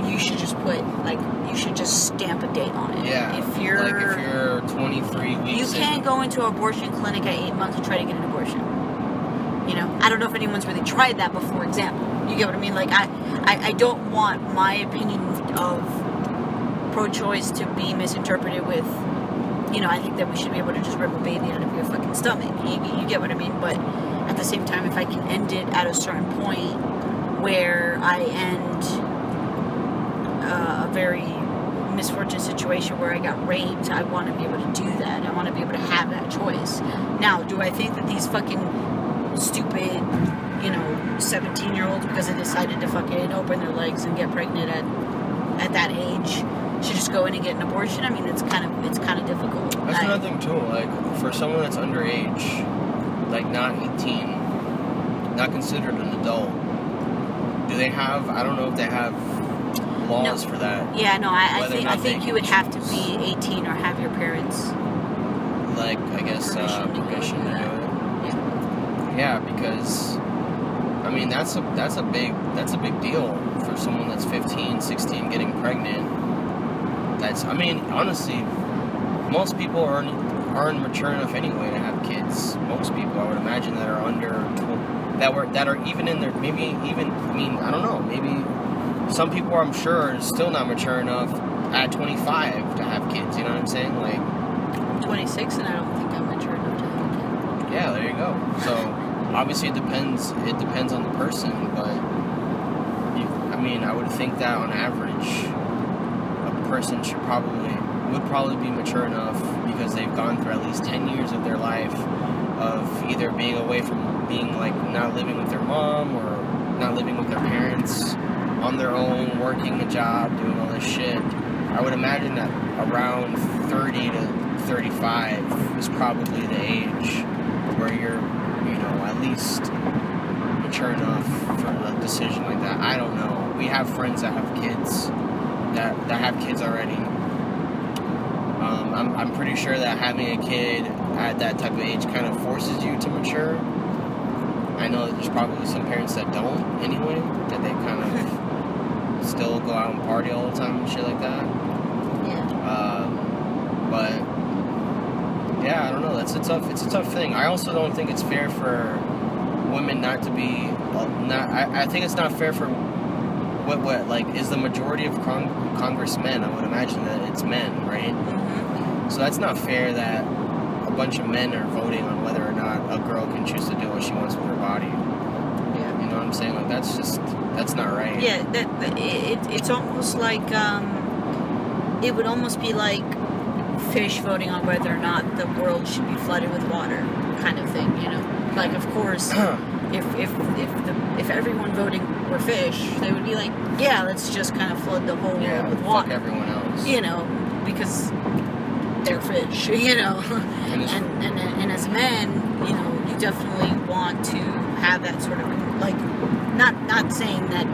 you should just you should just stamp a date on it. Yeah. If you're 23 weeks, you can't go into an abortion clinic at 8 months and try to get an abortion. You know, I don't know if anyone's really tried that before. Example, you get what I mean? Like I don't want my opinion of pro-choice to be misinterpreted with I think that we should be able to just rip a baby out of your fucking stomach. You get what I mean? But at the same time, if I can end it at a certain point where I end a very misfortunate situation where I got raped, I want to be able to do that. I want to be able to have that choice. Now, do I think that these fucking stupid, 17-year-olds, because they decided to fucking open their legs and get pregnant at that age, should just go in and get an abortion? I mean, it's kind of difficult. That's another thing too. Like, for someone that's underage, like not 18, not considered an adult, do they have? I don't know if they have laws for that. Yeah, no, I think you would have to be 18 or have your parents. Like, I guess permission to do it. Yeah, because I mean that's a big deal for someone that's 15, 16 getting pregnant. Honestly, most people aren't mature enough anyway to have kids. Most people, I would imagine, that are that are even in their, maybe even, I don't know, maybe some people, I'm sure, are still not mature enough at 25 to have kids. You know what I'm saying? Like, I'm 26 and I don't think I'm mature enough to have a kid. Yeah, there you go. So obviously it depends on the person, but I would think that on average a person would probably be mature enough, because they've gone through at least 10 years of their life of either being away from being, like, not living with their mom or not living with their parents, on their own, working a job, doing all this shit. I would imagine that around 30 to 35 is probably the age where you're, at least mature enough for a decision like that. I don't know. We have friends that have kids, that have kids already. I'm pretty sure that having a kid at that type of age kind of forces you to mature. I know that there's probably some parents that don't anyway, that they kind of still go out and party all the time and shit like that. Yeah. But yeah, I don't know. It's a tough thing. I also don't think it's fair for women not to be. I think it's not fair for what is the majority of congressmen. I would imagine that it's men, right? Mm-hmm. So that's not fair that a bunch of men are voting on whether or not a girl can choose to do what she wants with her body. Yeah. You know what I'm saying? Like, that's not right. Yeah, it's almost like it would almost be like fish voting on whether or not the world should be flooded with water, kind of thing. Like, of course, if everyone voting were fish, they would be like, yeah, let's just kind of flood the whole world with water. Fuck everyone else. Because they're fish. And as men, you definitely want to have that sort of, like, not saying that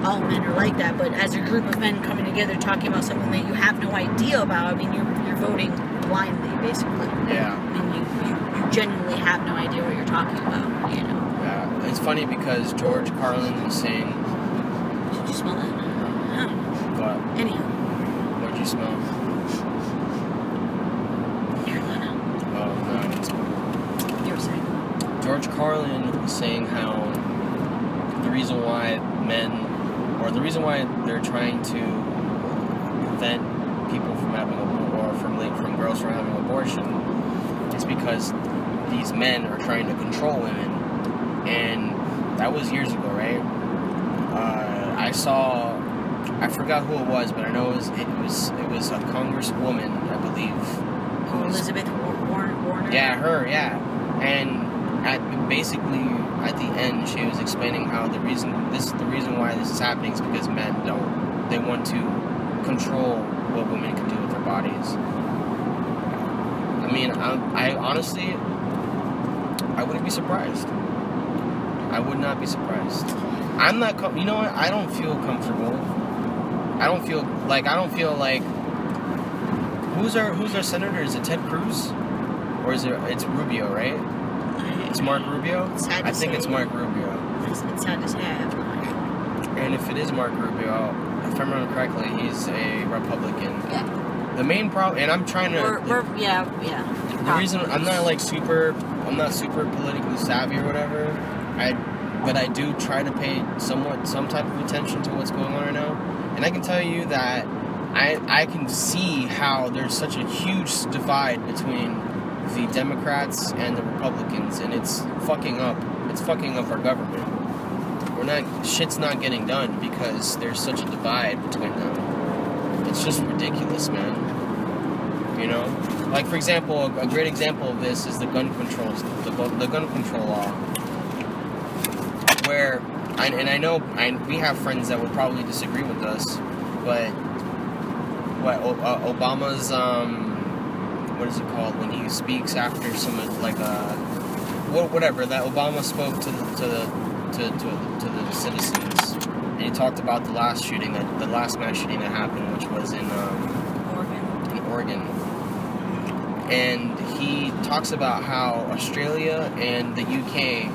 all men are like that, but as a group of men coming together talking about something that you have no idea about, you're voting blindly, basically. Yeah. You genuinely have no idea what you're talking about, Yeah. It's funny because George Carlin was saying... Did you smell that? No. What? Anyhow. What'd you smell? Marijuana. Oh, no, I didn't smell. You were saying? George Carlin was saying how the reason why they're trying to prevent people from having from girls from having abortion is because these men are trying to control women, and that was years ago, right? I forgot who it was, but I know it was a congresswoman, I believe. Elizabeth Warner. Yeah, her. Yeah, and basically at the end she was explaining how the reason why this is happening is because men they want to control what women can do with their bodies. I honestly, I wouldn't be surprised. I would not be surprised. I'm not. You know what? I don't feel comfortable. I don't feel like. Who's our senator? Is it Ted Cruz, or it's Rubio, right? It's Mark Rubio? I think it's Mark Rubio. It's sad to say, I have no idea. And if it is Mark Rubio, if I remember correctly, he's a Republican. Yeah. The main problem, and I'm trying to... Yeah. The reason, I'm not super politically savvy or whatever, but I do try to pay some type of attention to what's going on right now. And I can tell you that I can see how there's such a huge divide between the Democrats and the Republicans, and it's fucking up. It's fucking up our government. Shit's not getting done because there's such a divide between them. It's just ridiculous, man. You know, like for example, a great example of this is the gun control law, where I know we have friends that would probably disagree with us, but Obama's what is it called when he speaks after some whatever that Obama spoke to the citizens, and he talked about the last mass shooting that happened, which was in Oregon. And he talks about how Australia and the UK,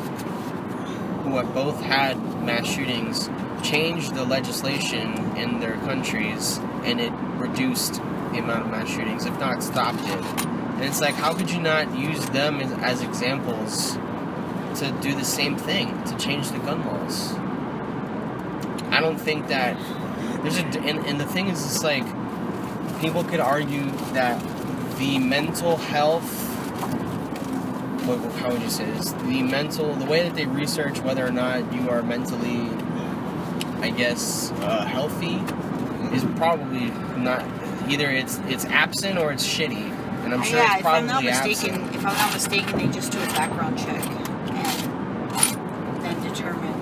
who have both had mass shootings, changed the legislation in their countries, and it reduced the amount of mass shootings, if not stopped it. And it's like, how could you not use them as examples to do the same thing, to change the gun laws? I don't think that there's and the thing is, it's like, people could argue that the mental health, how would you say this? The way that they research whether or not you are mentally, I guess, healthy, is probably not. Either it's absent or it's shitty, and I'm sure it's probably absent. If I'm not mistaken, they just do a background check and then determine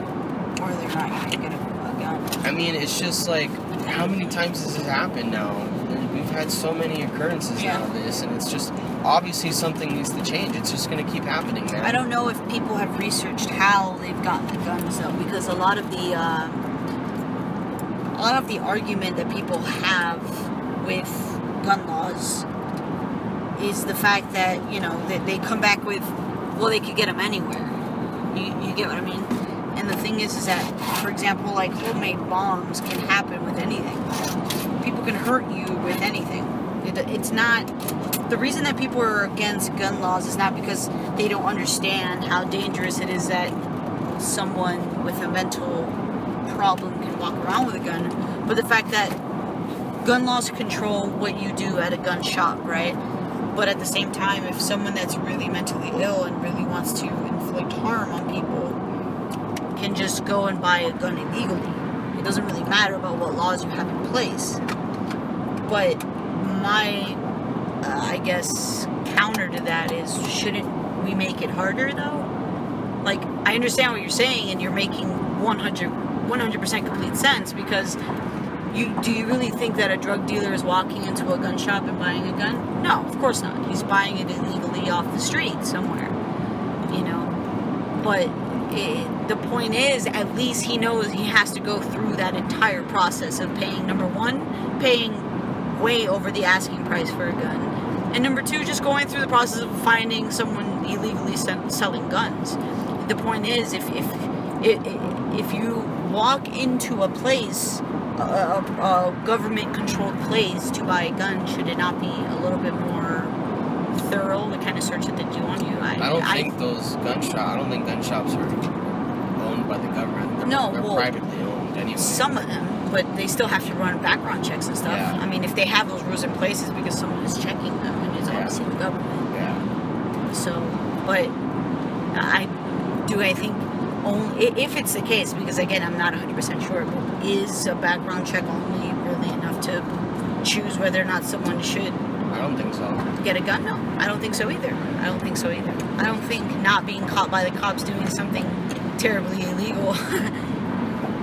whether or not you can get a gun. I mean, it's just like, how many times has this happened now? We've had so many occurrences now of this, and it's just obviously something needs to change. It's just going to keep happening, man. I don't know if people have researched how they've gotten the guns though, because a lot of the argument that people have with gun laws is the fact that, you know, that they come back with, well, they could get them anywhere. You get what I mean? And the thing is that, for example, like homemade bombs can happen with anything. People can hurt you with anything. It's not, the reason that people are against gun laws is not because they don't understand how dangerous it is that someone with a mental problem can walk around with a gun, but the fact that gun laws control what you do at a gun shop, right? But at the same time, if someone that's really mentally ill and really wants to inflict harm on people can just go and buy a gun illegally, it doesn't really matter about what laws you have in place. But my, I guess, counter to that is, shouldn't we make it harder, though? Like, I understand what you're saying, and you're making 100% complete sense, because do you really think that a drug dealer is walking into a gun shop and buying a gun? No, of course not. He's buying it illegally off the street somewhere, you know? But the point is, at least he knows he has to go through that entire process of paying, number one, paying way over the asking price for a gun, and number two, just going through the process of finding someone illegally selling guns. The point is, if you walk into a place, a government-controlled place, to buy a gun, should it not be a little bit more thorough, the kind of search that they do on you? I don't think gun shops are owned by the government. They're privately owned anyway. Some of them, but they still have to run background checks and stuff. Yeah. I mean, if they have those rules in place, it's because someone is checking them, and it's obviously the government. Yeah. So, but I think only if it's the case, because again, I'm not 100% sure, but is a background check only really enough to choose whether or not someone should? I don't think so. Get a gun? No, I don't think so either. I don't think not being caught by the cops doing something terribly illegal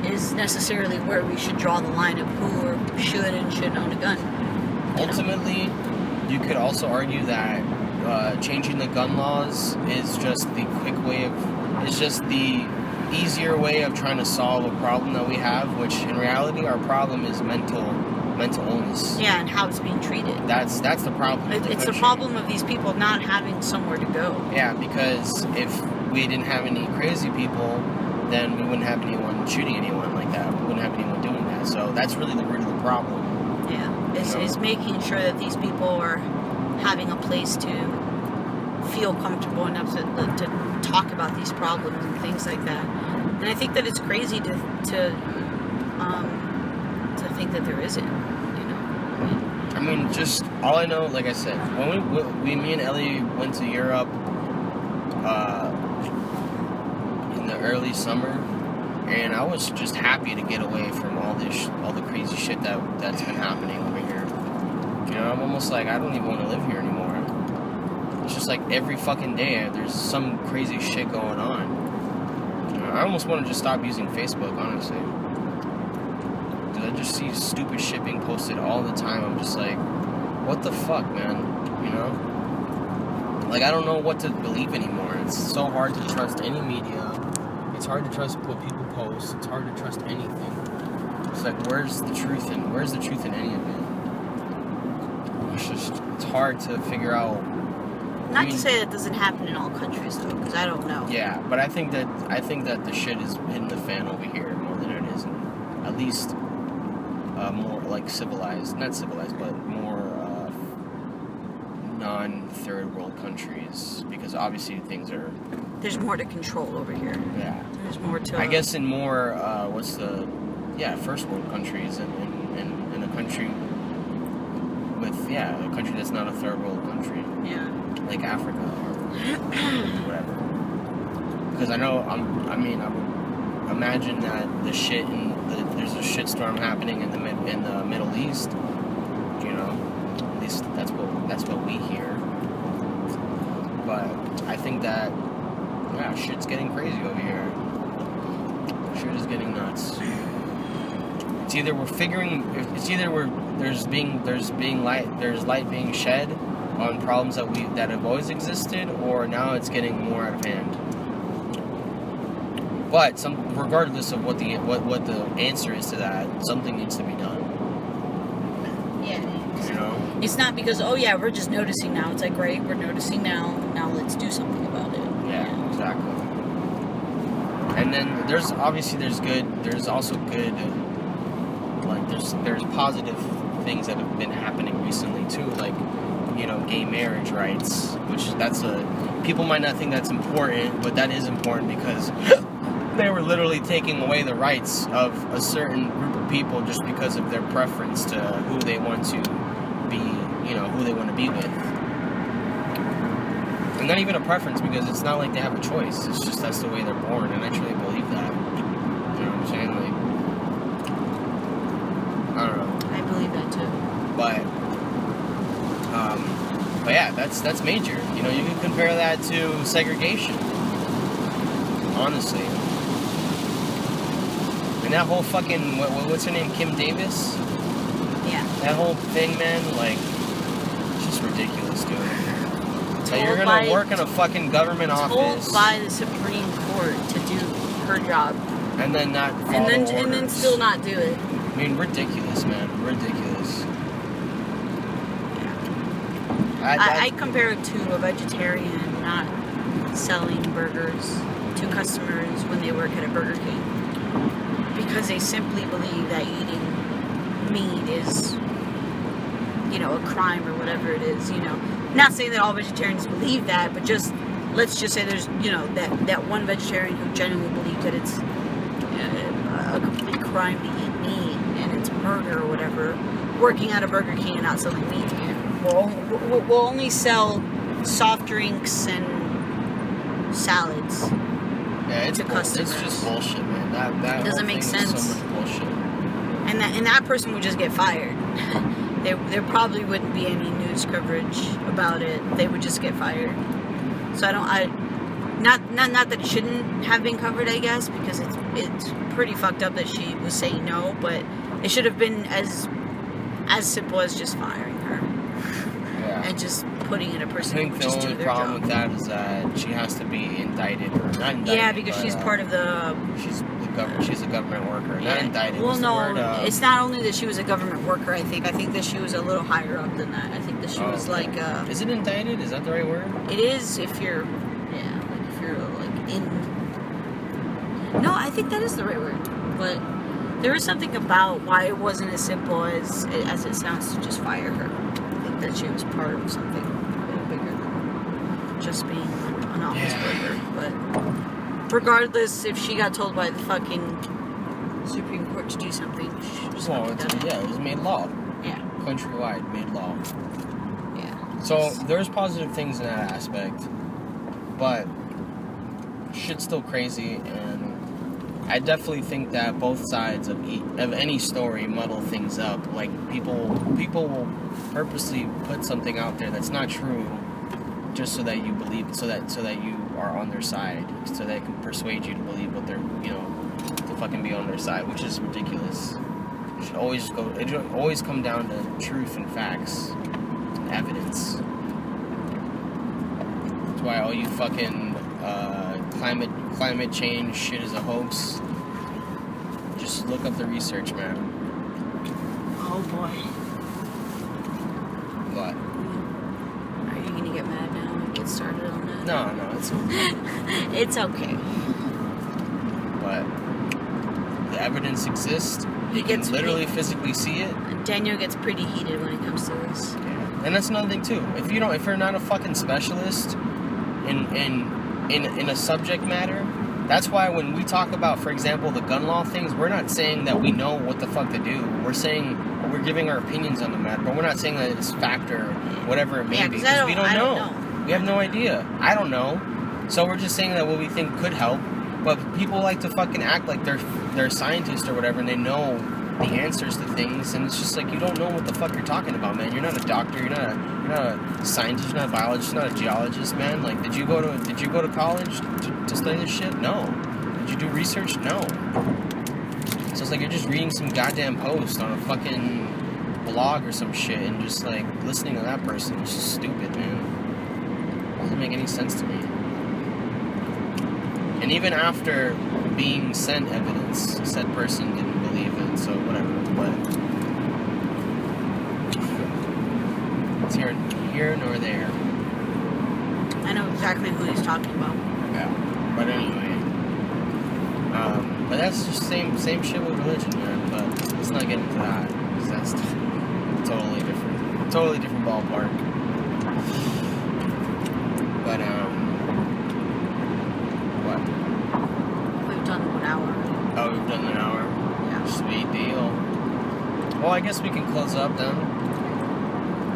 is necessarily where we should draw the line of who should and shouldn't own a gun. Ultimately, you could also argue that changing the gun laws is just the easier way of trying to solve a problem that we have, which in reality our problem is mental illness. Yeah, and how it's being treated. That's the problem. It's the problem of these people not having somewhere to go. Yeah, because if we didn't have any crazy people, then we wouldn't have anyone shooting anyone like that. We wouldn't have anyone doing that. So that's really the root of the problem. Yeah, is making sure that these people are having a place to feel comfortable enough to talk about these problems and things like that. And I think that it's crazy to think that there isn't, you know. I mean, just all I know, like I said, when me and Ellie went to Europe in the early summer, and I was just happy to get away from all the crazy shit that's been happening over here. You know, I'm almost like I don't even want to live here anymore. It's just like every fucking day there's some crazy shit going on. You know, I almost want to just stop using Facebook, honestly. Because I just see stupid shit being posted all the time. I'm just like, what the fuck, man? You know? Like, I don't know what to believe anymore. It's so hard to trust any media. It's hard to trust what people post. It's hard to trust anything. It's like, where's the truth in any of it? It's hard to figure out. Not to say that doesn't happen in all countries, though, because I don't know. Yeah, but I think that the shit is hitting the fan over here more than it is in, at least more like civilized, not civilized, but more non-third world countries, because obviously there's more to control over here. Yeah. There's more to. I guess in more first world countries and in a country with a country that's not a third world country. Yeah. Like Africa or whatever. Because I know I would imagine that there's a shitstorm happening in the Middle East. You know, at least that's what we hear. But I think that shit's getting crazy over here. Shit is getting nuts. It's either there's light being shed on problems that have always existed, or now it's getting more out of hand. But regardless of what the answer is to that, something needs to be done. Yeah. You know? It's not because we're just noticing now. It's like, great, we're noticing now. Now let's do something about it. Yeah, exactly. And then there's also good. Like there's positive things that have been happening recently too, like, you know, gay marriage rights, which people might not think that's important, but that is important because they were literally taking away the rights of a certain group of people just because of their preference to who they want to be, you know, who they want to be with. And not even a preference, because it's not like they have a choice. It's just that's the way they're born, and I truly believe that. You know what I'm saying? Like, I don't know. I believe that too. But yeah, that's major. You know, you can compare that to segregation. Honestly. And that whole fucking, what's her name, Kim Davis? Yeah. That whole thing, man, like, it's just ridiculous, dude. Like, you're gonna work in a fucking government office. Told by the Supreme Court to do her job. And then not follow orders. And then still not do it. I mean, ridiculous, man. Ridiculous. I compare it to a vegetarian not selling burgers to customers when they work at a Burger King. Because they simply believe that eating meat is, you know, a crime or whatever it is, you know. Not saying that all vegetarians believe that, but let's just say there's, you know, that one vegetarian who genuinely believes that it's a complete crime to eat meat and it's murder or whatever, working at a Burger King and not selling meat. We'll only sell soft drinks and salads to customers. It's just bullshit, man. That doesn't make sense. Is so much bullshit. And that person would just get fired. There probably wouldn't be any news coverage about it. They would just get fired. So not that it shouldn't have been covered, I guess, because it's pretty fucked up that she was saying no, but it should have been as simple as just firing her. Yeah. And just putting in a person who would I just do think the their only job. problem with that is that she has to be indicted, or not indicted. Yeah, because she's part of the. She's a government worker, Yeah. not indicted. Well, What's the word? it's not only that she was a government worker. I think that she was a little higher up than that. I think that she was okay. like. Is it indicted? Is that the right word? It is if you're, in. No, I think that is the right word, but there is something about why it wasn't as simple as it sounds to just fire her. I think that she was part of something a little bigger than just being an office worker. But regardless, if she got told by the fucking Supreme Court to do something, she just Well, it was made law. Yeah. countrywide made law. Yeah. So there's positive things in that aspect, but shit's still crazy, and I definitely think that both sides of any story muddle things up. Like people will purposely put something out there that's not true, just so that you believe, so that you are on their side, so they can persuade you to believe what they're, to fucking be on their side, which is ridiculous. It should always come down to truth and facts, and evidence. That's why all you fucking climate change shit is a hoax. Just look up the research, man. Oh boy. What? Are you gonna get mad now and get started on that? No, it's It's okay. but the evidence exists. You gets can literally physically see it. Daniel gets pretty heated when it comes to this. Yeah. And that's another thing too. If you're not a fucking specialist in a subject matter, that's why when we talk about, for example, the gun law things, we're not saying that we know what the fuck to do. We're saying we're giving our opinions on the matter, but we're not saying that it's fact or whatever it may be, because we don't know. We have no idea. I don't know. So we're just saying that what we think could help. But people like to fucking act like they're scientists or whatever, and they know the answers to things, and it's just like, you don't know what the fuck you're talking about, man. You're not a doctor. You're not a scientist. You're not a biologist. You're not a geologist, man. Like, did you go to college to study this shit? No. Did you do research? No. So it's like you're just reading some goddamn post on a fucking blog or some shit, and just like listening to that person. It's just stupid, man. It doesn't make any sense to me. And even after being sent evidence, said person didn't believe it, so whatever. But it's here nor there. I know exactly who he's talking about. Yeah. But anyway. But that's just same shit with religion, man. But let's not get into that, because that's totally different. Totally different ballpark. But, what? We've done 1 hour. Oh, we've done an hour? Yeah. Sweet deal. Well, I guess we can close up then.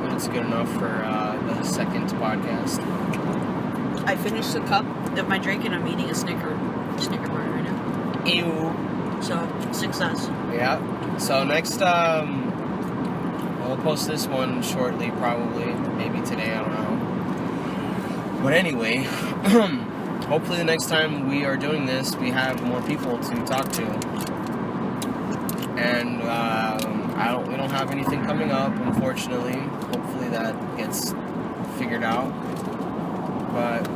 That's good enough for the second podcast. I finished the cup of my drink and I'm eating a Snicker bar right now. Ew. So, success. Yeah. So next, we'll post this one shortly, probably. Maybe today, I don't know. But anyway, hopefully the next time we are doing this, we have more people to talk to. And we don't have anything coming up, unfortunately. Hopefully that gets figured out. But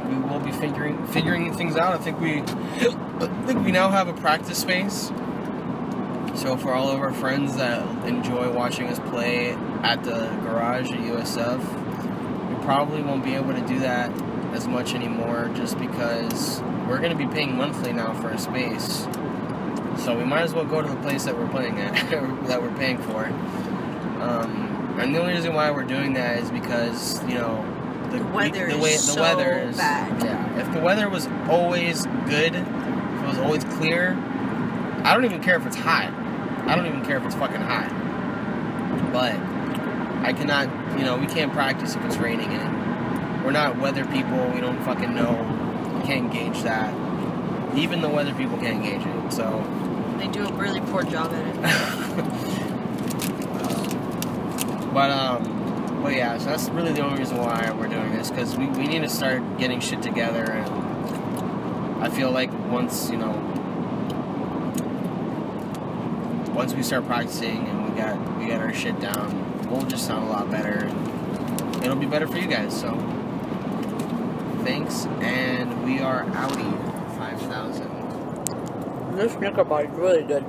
we will be figuring things out. I think we now have a practice space. So for all of our friends that enjoy watching us play at the garage at USF, we probably won't be able to do that as much anymore, just because we're going to be paying monthly now for a space. So we might as well go to the place that we're playing at, that we're paying for. And the only reason why we're doing that is because, the weather is bad. Yeah, if the weather was always good, if it was always clear, I don't even care if it's hot. I don't even care if it's fucking hot. But I cannot, we can't practice if it's raining, and we're not weather people. We don't fucking know. We can't gauge that. Even the weather people can't gauge it, so. They do a really poor job at it. But yeah, so that's really the only reason why we're doing this, because we need to start getting shit together, and I feel like once we start practicing and we got our shit down, we'll just sound a lot better, and it'll be better for you guys. So thanks, and we are outie. 5,000. This Snicker bar is really good.